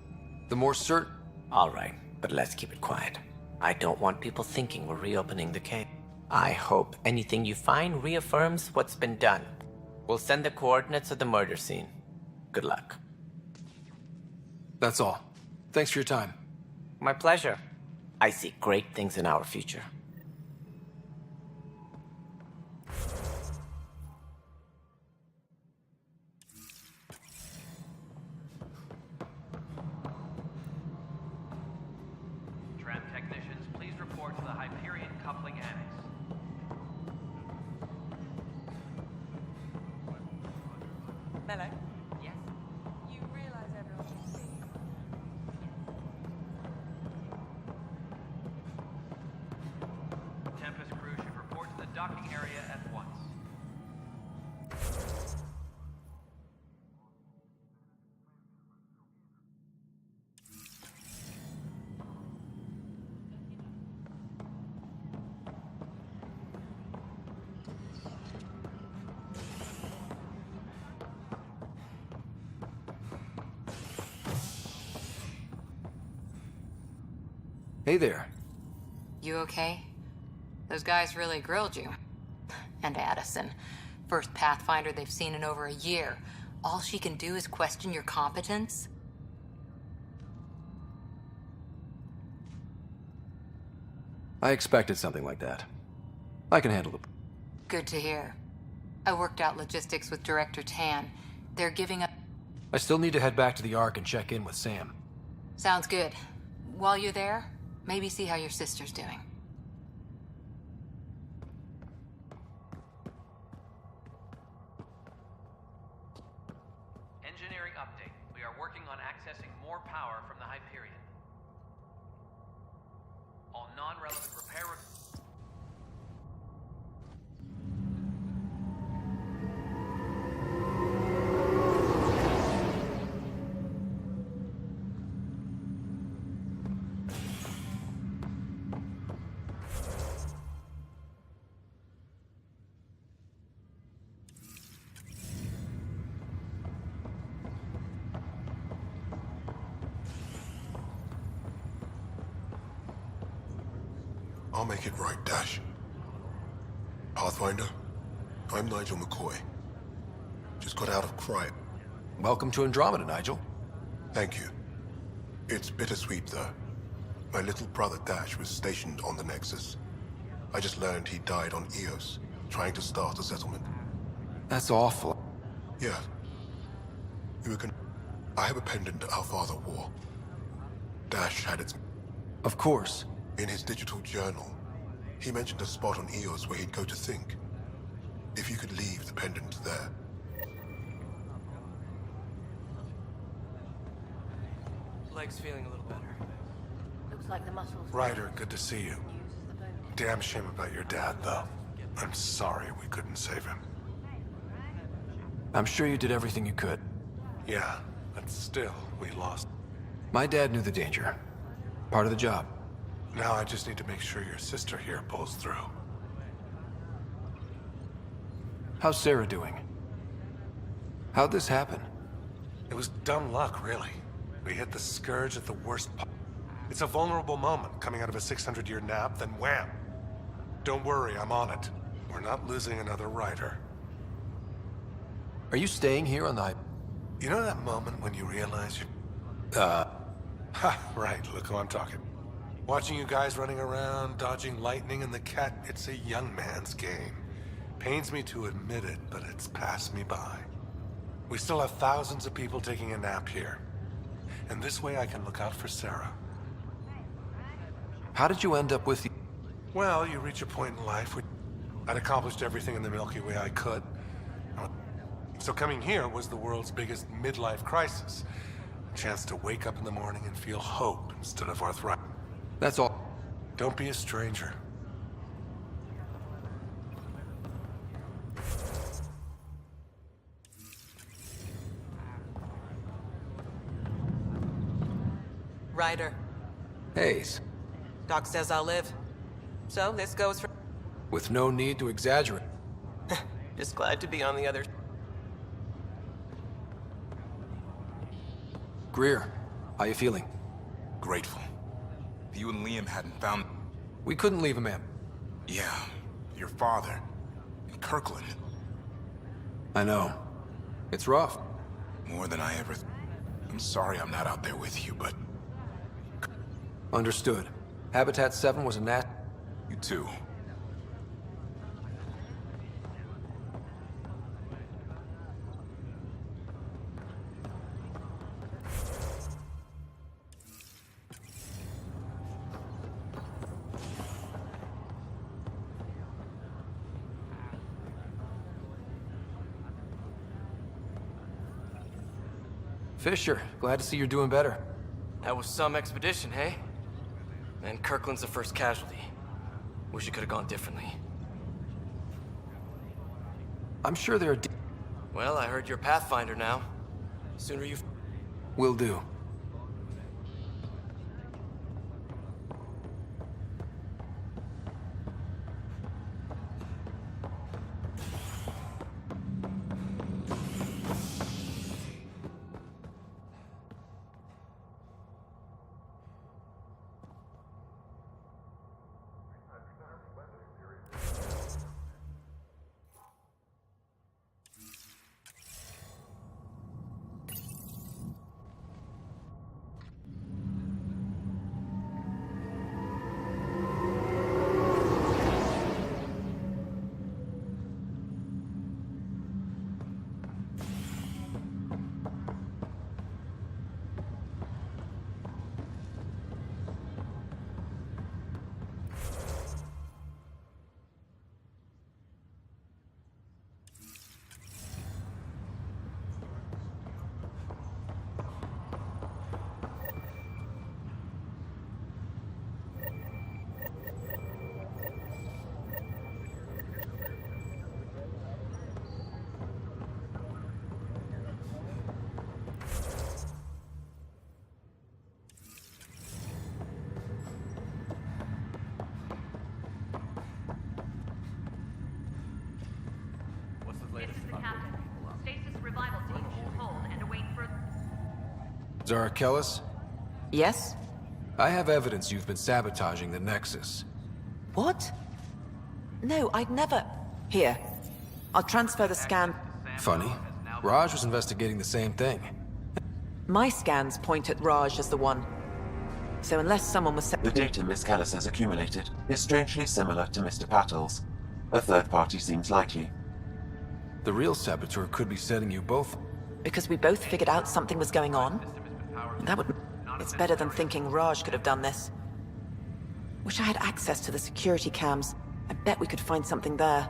The more certain... All right, but let's keep it quiet. I don't want people thinking we're reopening the case. I hope anything you find reaffirms what's been done. We'll send the coordinates of the murder scene. Good luck. That's all. Thanks for your time. My pleasure. I see great things in our future. Tram technicians, please report to the Hyperion coupling annex. Hello. Yes. You realize everyone can see. Tempest crew should report to the docking area at once. Hey there. You okay? Those guys really grilled you. And Addison. First Pathfinder they've seen in over a year. All she can do is question your competence? I expected something like that. I can handle it. Good to hear. I worked out logistics with Director Tan. They're giving up. I still need to head back to the Ark and check in with Sam. Sounds good. While you're there, maybe see how your sister's doing. Engineering update. We are working on accessing more power from the Hyperion. All non-relevant repair... I'll make it right, Dash. Pathfinder, I'm Nigel McCoy. Just got out of cryo. Welcome to Andromeda, Nigel. Thank you. It's bittersweet, though. My little brother Dash was stationed on the Nexus. I just learned he died on Eos, trying to start a settlement. That's awful. Yeah. I have a pendant our father wore. Dash had its... Of course. In his digital journal, he mentioned a spot on Eos where he'd go to think. If you could leave the pendant there. Leg's feeling a little better. Looks like the muscles... Ryder, good to see you. Damn shame about your dad, though. I'm sorry we couldn't save him. I'm sure you did everything you could. Yeah, but still, we lost. My dad knew the danger. Part of the job. Now I just need to make sure your sister here pulls through. How's Sarah doing? How'd this happen? It was dumb luck, really. We hit the Scourge at the worst part. It's a vulnerable moment, coming out of a 600-year nap, then wham! Don't worry, I'm on it. We're not losing another Ryder. Are you staying here on the... You know that moment when you realize you... Ha, right, look who I'm talking. Watching you guys running around, dodging lightning and the cat, it's a young man's game. Pains me to admit it, but it's passed me by. We still have thousands of people taking a nap here. And this way I can look out for Sara. How did you end up with the... Well, you reach a point in life where I'd accomplished everything in the Milky Way I could. So coming here was the world's biggest midlife crisis. A chance to wake up in the morning and feel hope instead of arthritis. That's all. Don't be a stranger. Ryder. Hayes. Doc says I'll live. So this goes for... With no need to exaggerate. Just glad to be on the other... Greer, how you feeling? Grateful. If you and Liam hadn't found... We couldn't leave him in. Yeah, your father. And Kirkland. I know. It's rough. More than I ever... I'm sorry I'm not out there with you, but... Understood. Habitat 7 was a nat... You too. Fisher, glad to see you're doing better. That was some expedition, hey? And Kirkland's the first casualty. Wish it could have gone differently. I'm sure there are... Well, I heard you're Pathfinder now. Sooner you... Will do. Zara Kellis? Yes? I have evidence you've been sabotaging the Nexus. What? No, I'd never... Here. I'll transfer the scan. Funny. Raj was investigating the same thing. My scans point at Raj as the one. So unless someone was... The data Miss Kellis has accumulated is strangely similar to Mr. Patel's. A third party seems likely. The real saboteur could be setting you both... Because we both figured out something was going on? That would... It's better than thinking Raj could have done this. Wish I had access to the security cams. I bet we could find something there.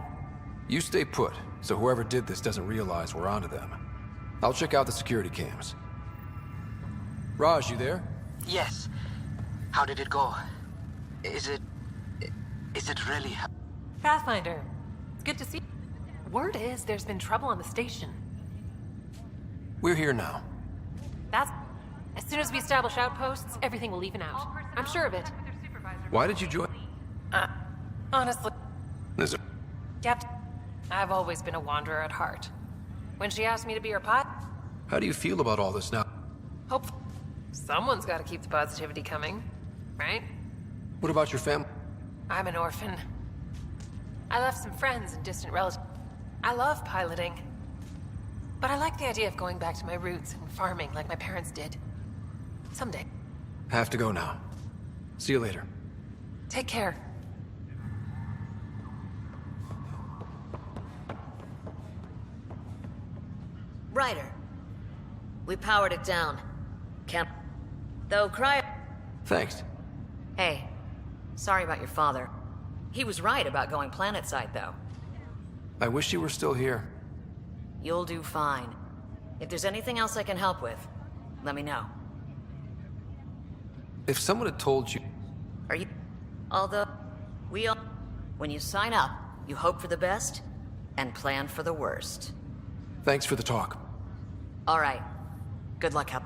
You stay put, so whoever did this doesn't realize we're onto them. I'll check out the security cams. Raj, you there? Yes. How did it go? Is it really... Pathfinder, it's good to see. Word is there's been trouble on the station. We're here now. That's... As soon as we establish outposts, everything will even out. I'm sure of it. Why did you join? Honestly... Is it... Captain, I've always been a wanderer at heart. When she asked me to be her pot, How do you feel about all this now? hope someone's got to keep the positivity coming, right? What about your family? I'm an orphan. I left some friends and distant relatives. I love piloting. But I like the idea of going back to my roots and farming like my parents did. Someday. Have to go now. See you later. Take care. Ryder. We powered it down. Can't... Though cryo... Thanks. Hey, sorry about your father. He was right about going planetside, though. I wish you were still here. You'll do fine. If there's anything else I can help with, let me know. If someone had told you... Are you... Although, we all... When you sign up, you hope for the best, and plan for the worst. Thanks for the talk. All right. Good luck, Hap.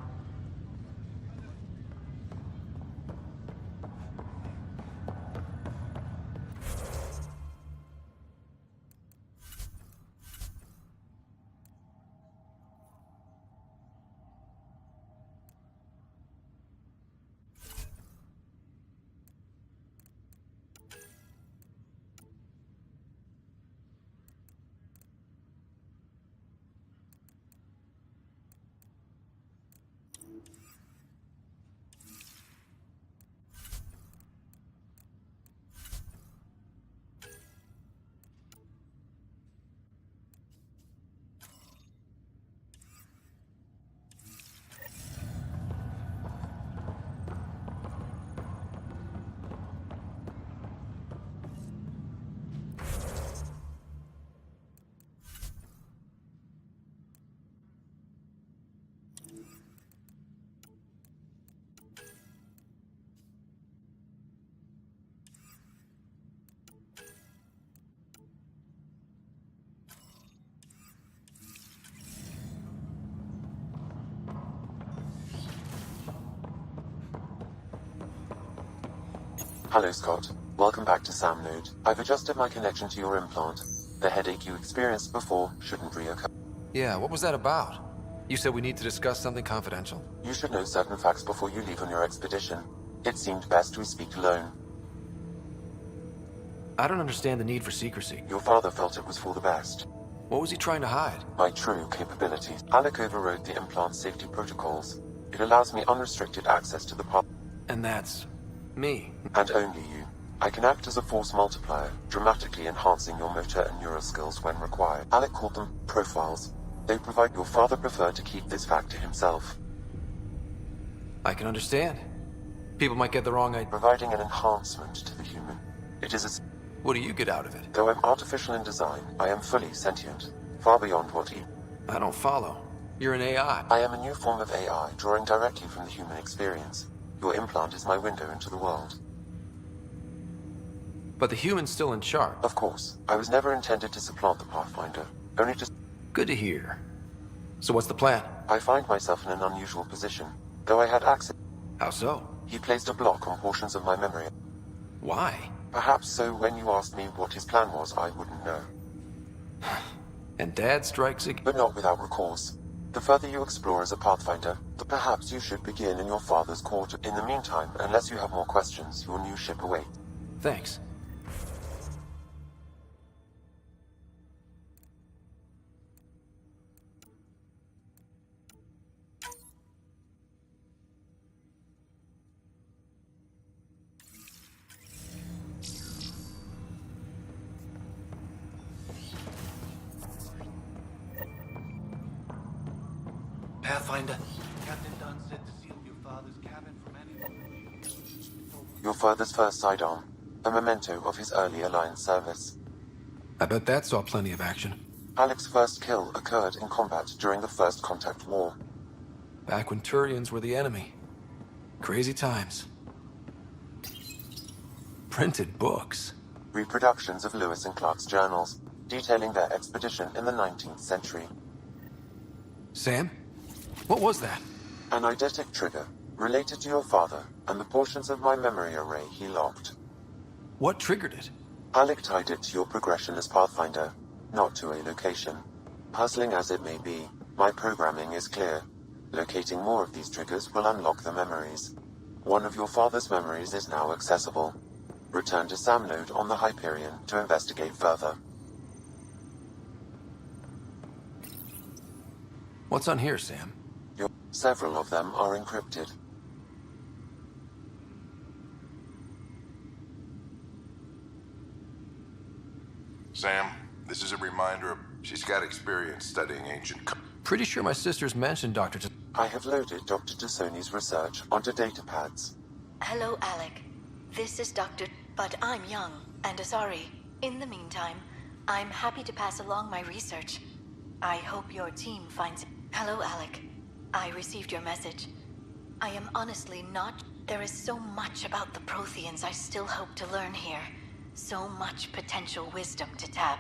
Hello, Scott. Welcome back to Sam Node. I've adjusted my connection to your implant. The headache you experienced before shouldn't reoccur. Yeah, what was that about? You said we need to discuss something confidential. You should know certain facts before you leave on your expedition. It seemed best we speak alone. I don't understand the need for secrecy. Your father felt it was for the best. What was he trying to hide? My true capabilities. Alec overrode the implant safety protocols. It allows me unrestricted access to the pod. And that's... me. And only you. I can act as a force multiplier, dramatically enhancing your motor and neural skills when required. Alec called them profiles. They provide... Your father preferred to keep this fact to himself. I can understand. People might get the wrong idea. Providing an enhancement to the human. It is a... What do you get out of it? Though I'm artificial in design, I am fully sentient. Far beyond what he... I don't follow. You're an AI. I am a new form of AI, drawing directly from the human experience. Your implant is my window into the world. But the human's still in charge. Of course. I was never intended to supplant the Pathfinder. Only to... Good to hear. So what's the plan? I find myself in an unusual position. Though I had access... How so? He placed a block on portions of my memory. Why? Perhaps so when you asked me what his plan was, I wouldn't know. And Dad strikes again? But not without recourse. The further you explore as a Pathfinder, the perhaps you should begin in your father's quarter. In the meantime, unless you have more questions, your new ship awaits. Thanks. Pathfinder. Captain Dunn said to seal your father's cabin from anyone. Your father's first sidearm, a memento of his early Alliance service. I bet that saw plenty of action. Alec's first kill occurred in combat during the First Contact War. Back when Turians were the enemy. Crazy times. Printed books. Reproductions of Lewis and Clark's journals, detailing their expedition in the 19th century. Sam? What was that? An eidetic trigger, related to your father, and the portions of my memory array he locked. What triggered it? Alec tied it to your progression as Pathfinder, not to a location. Puzzling as it may be, my programming is clear. Locating more of these triggers will unlock the memories. One of your father's memories is now accessible. Return to Sam Node on the Hyperion to investigate further. What's on here, Sam? Several of them are encrypted. Sam, this is a reminder of... She's got experience studying ancient... Pretty sure my sister's mentioned Dr. I have loaded Dr. Tassoni's research onto datapads. Hello, Alec. This is Dr. But I'm young and sorry. In the meantime, I'm happy to pass along my research. I hope your team finds it. Hello, Alec. I received your message. I am honestly not... There is so much about the Protheans I still hope to learn here. So much potential wisdom to tap.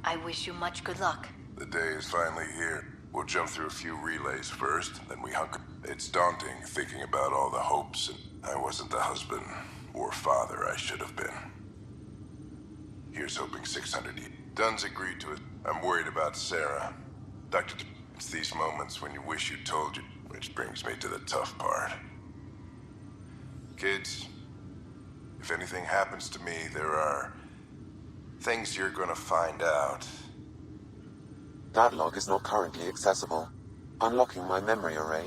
I wish you much good luck. The day is finally here. We'll jump through a few relays first, then we hunker. It's daunting thinking about all the hopes, and I wasn't the husband or father I should have been. Here's hoping 600 years. Dunn's agreed to it. I'm worried about Sara. It's these moments when you wish you told you, which brings me to the tough part. Kids, if anything happens to me, there are things you're gonna find out. That log is not currently accessible. Unlocking my memory array.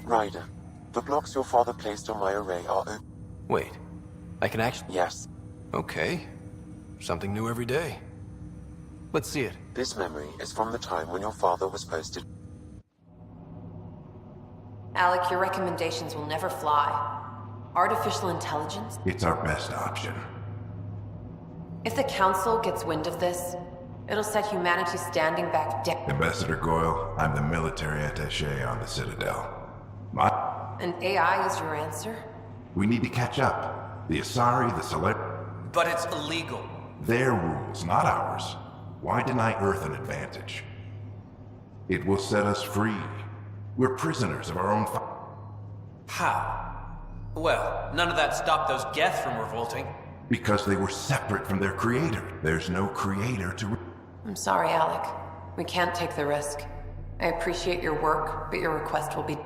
Ryder, the blocks your father placed on my array are open. Wait, I can actually... Yes. Okay. Something new every day. Let's see it. This memory is from the time when your father was posted. Alec, your recommendations will never fly. Artificial intelligence? It's our best option. If the Council gets wind of this, it'll set humanity standing back down. Ambassador Goyle, I'm the military attaché on the Citadel. And AI is your answer? We need to catch up. The Asari, the Select... But it's illegal. Their rules, not ours. Why deny Earth an advantage? It will set us free. We're prisoners of our own... How? Well, none of that stopped those Geth from revolting. Because they were separate from their creator. There's no creator to... I'm sorry, Alec. We can't take the risk. I appreciate your work, but your request will be...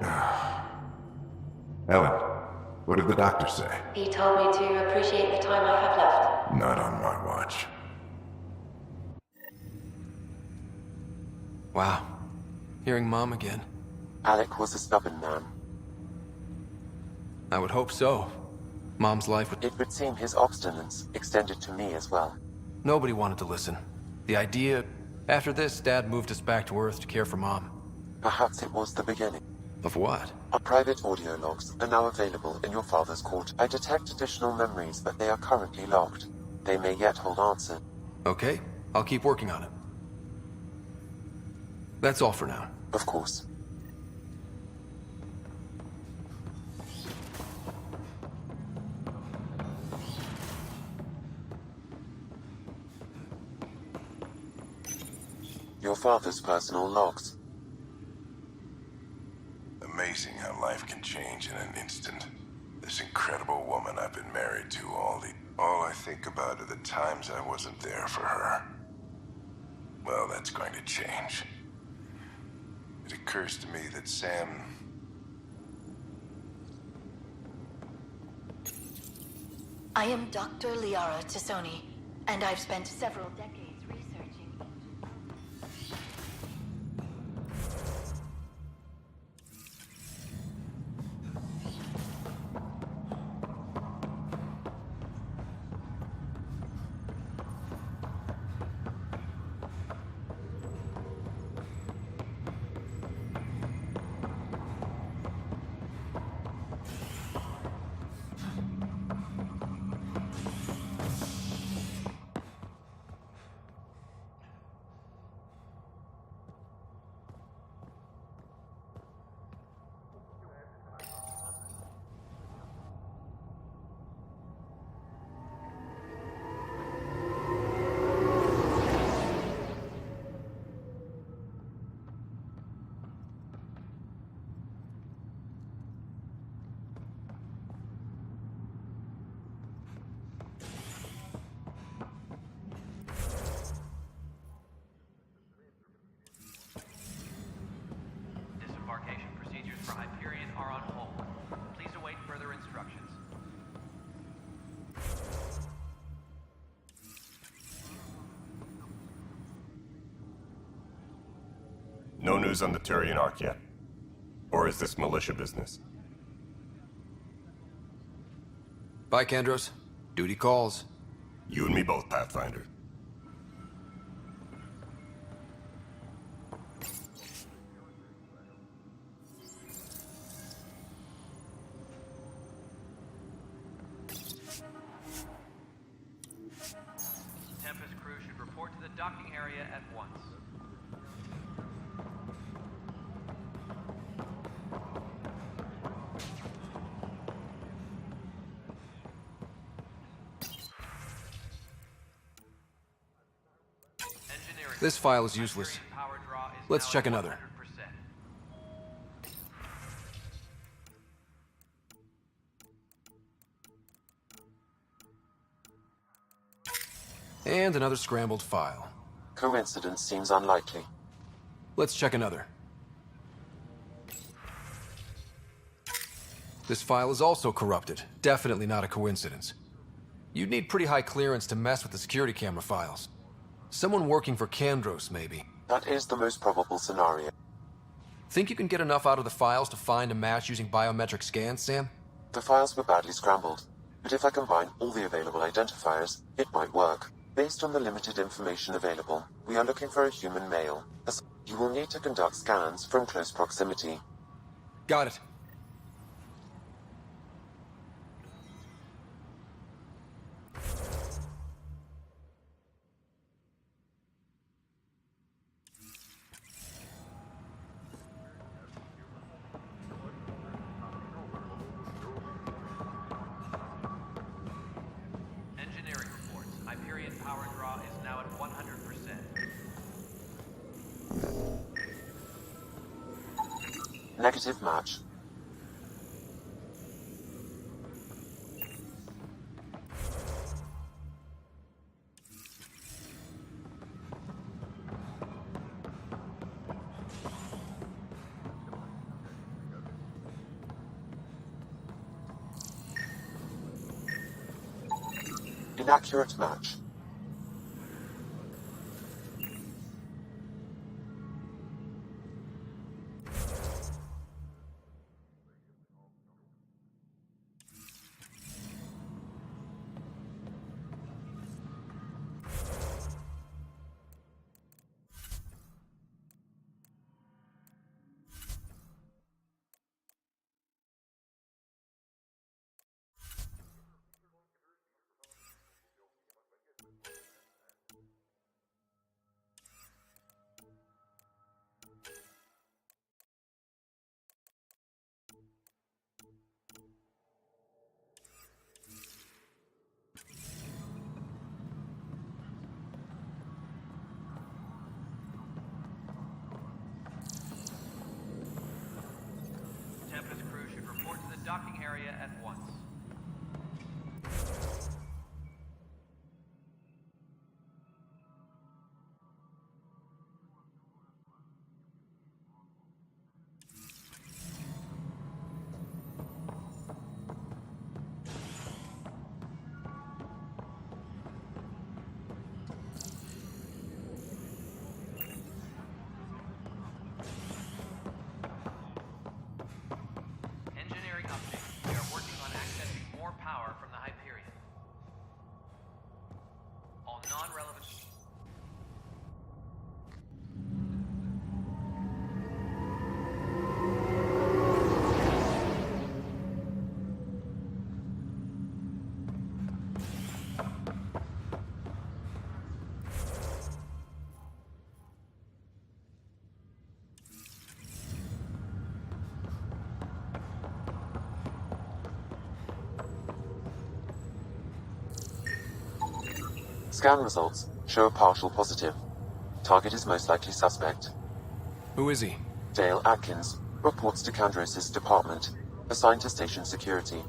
Ellen, what did the doctor say? He told me to appreciate the time I have left. Not on my watch. Wow. Hearing Mom again. Alec was a stubborn man. I would hope so. Mom's life would... It would seem his obstinance extended to me as well. Nobody wanted to listen. The idea... After this, Dad moved us back to Earth to care for Mom. Perhaps it was the beginning. Of what? Our private audio logs are now available in your father's court. I detect additional memories, but they are currently locked. They may yet hold answers. Okay, I'll keep working on it. That's all for now. Of course. Your father's personal logs. amazing how life can change in an instant. This incredible woman I've been married to all I think about are the times I wasn't there for her. Well, that's going to change. It occurs to me that Sam... I am Dr. Liara Tassoni, and I've spent several decades researching. Disembarkation procedures for Hyperion are on hold. Please await further instructions. No news on the Turian Ark yet? Or is this militia business? Bye, Kandros. Duty calls. You and me both, Pathfinder. Tempest crew should report to the docking area at once. This file is useless. Let's check another. And another scrambled file. Coincidence seems unlikely. Let's check another. This file is also corrupted. Definitely not a coincidence. You'd need pretty high clearance to mess with the security camera files. Someone working for Kandros, maybe. That is the most probable scenario. Think you can get enough out of the files to find a match using biometric scans, Sam? The files were badly scrambled, but if I combine all the available identifiers, it might work. Based on the limited information available, we are looking for a human male. You will need to conduct scans from close proximity. Got it. Engineering reports. Hyperion power draw is now at 100%. Negative match. Inaccurate match. at once. Engineering update. We are working on accessing more power from the Hyperion. All non-relevant... Scan results show a partial positive. Target is most likely suspect. Who is he? Dale Atkins reports to Kandros' department, assigned to station security.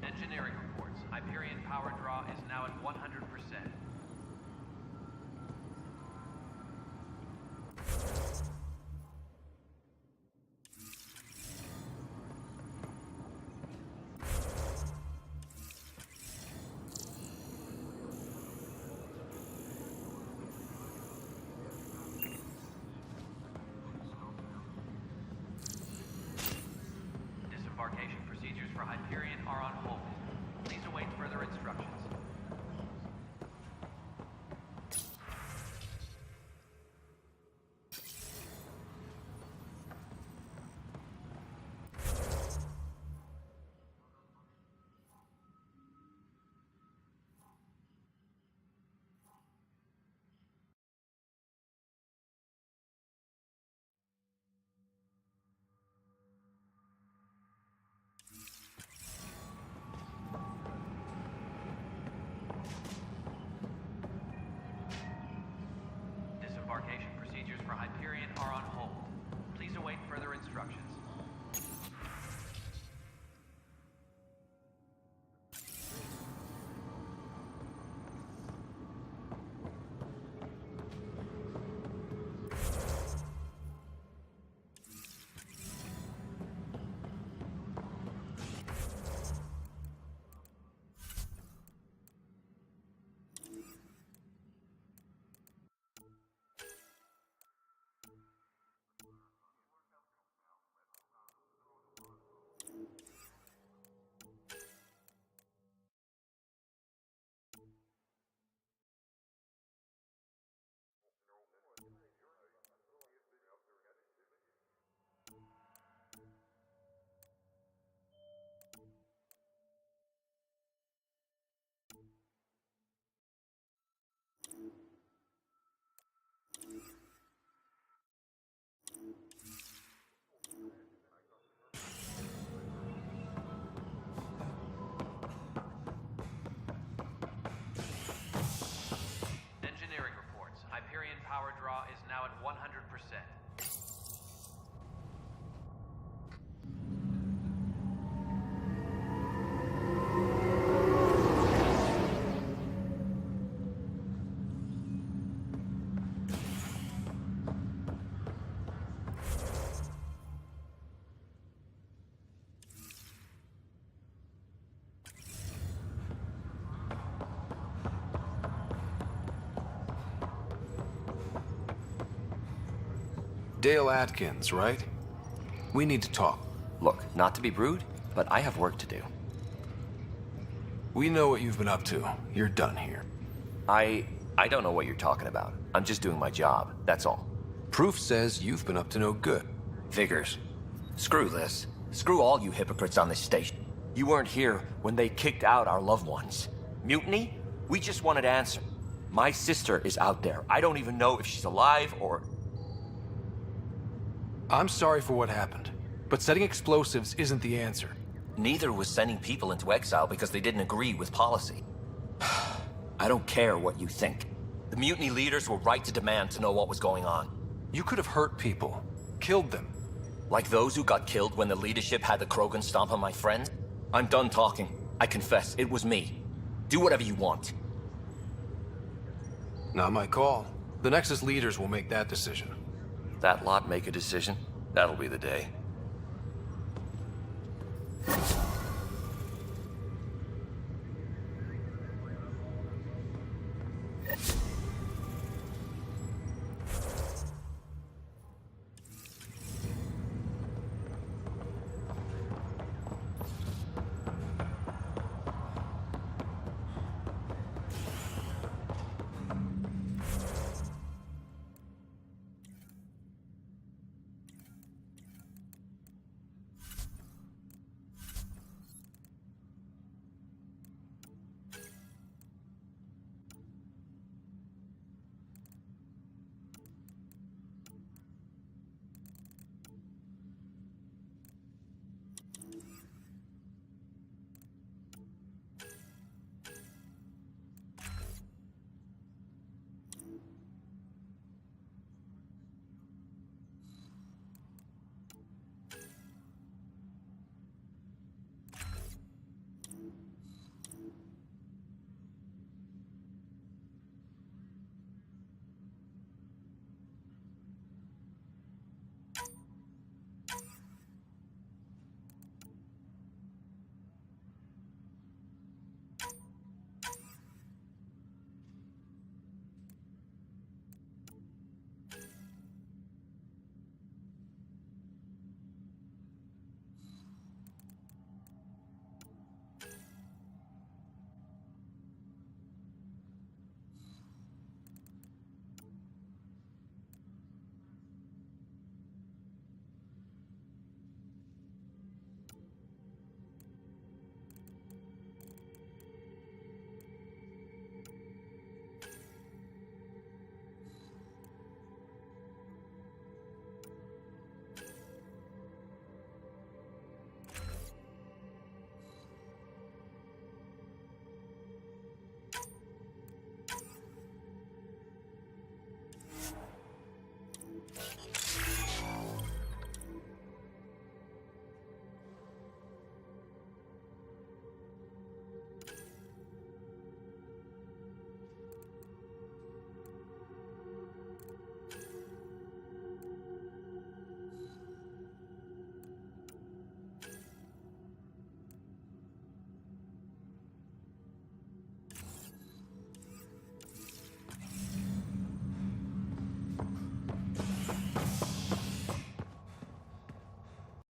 Engineering reports. Hyperion power draw is now at 100%. Disembarkation procedures for Hyperion are on hold. Please await further instructions. Disembarkation procedures for Hyperion are on hold. Please await further instructions. Dale Atkins, right? We need to talk. Look, not to be rude, but I have work to do. We know what you've been up to. You're done here. I don't know what you're talking about. I'm just doing my job, that's all. Proof says you've been up to no good. Figures. Screw this. Screw all you hypocrites on this station. You weren't here when they kicked out our loved ones. Mutiny? We just wanted to answer. My sister is out there. I don't even know if she's alive or... I'm sorry for what happened, but setting explosives isn't the answer. Neither was sending people into exile because they didn't agree with policy. I don't care what you think. The mutiny leaders were right to demand to know what was going on. You could have hurt people, killed them. Like those who got killed when the leadership had the Krogan stomp on my friends? I'm done talking. I confess, it was me. Do whatever you want. Not my call. The Nexus leaders will make that decision. That lot make a decision? That'll be the day.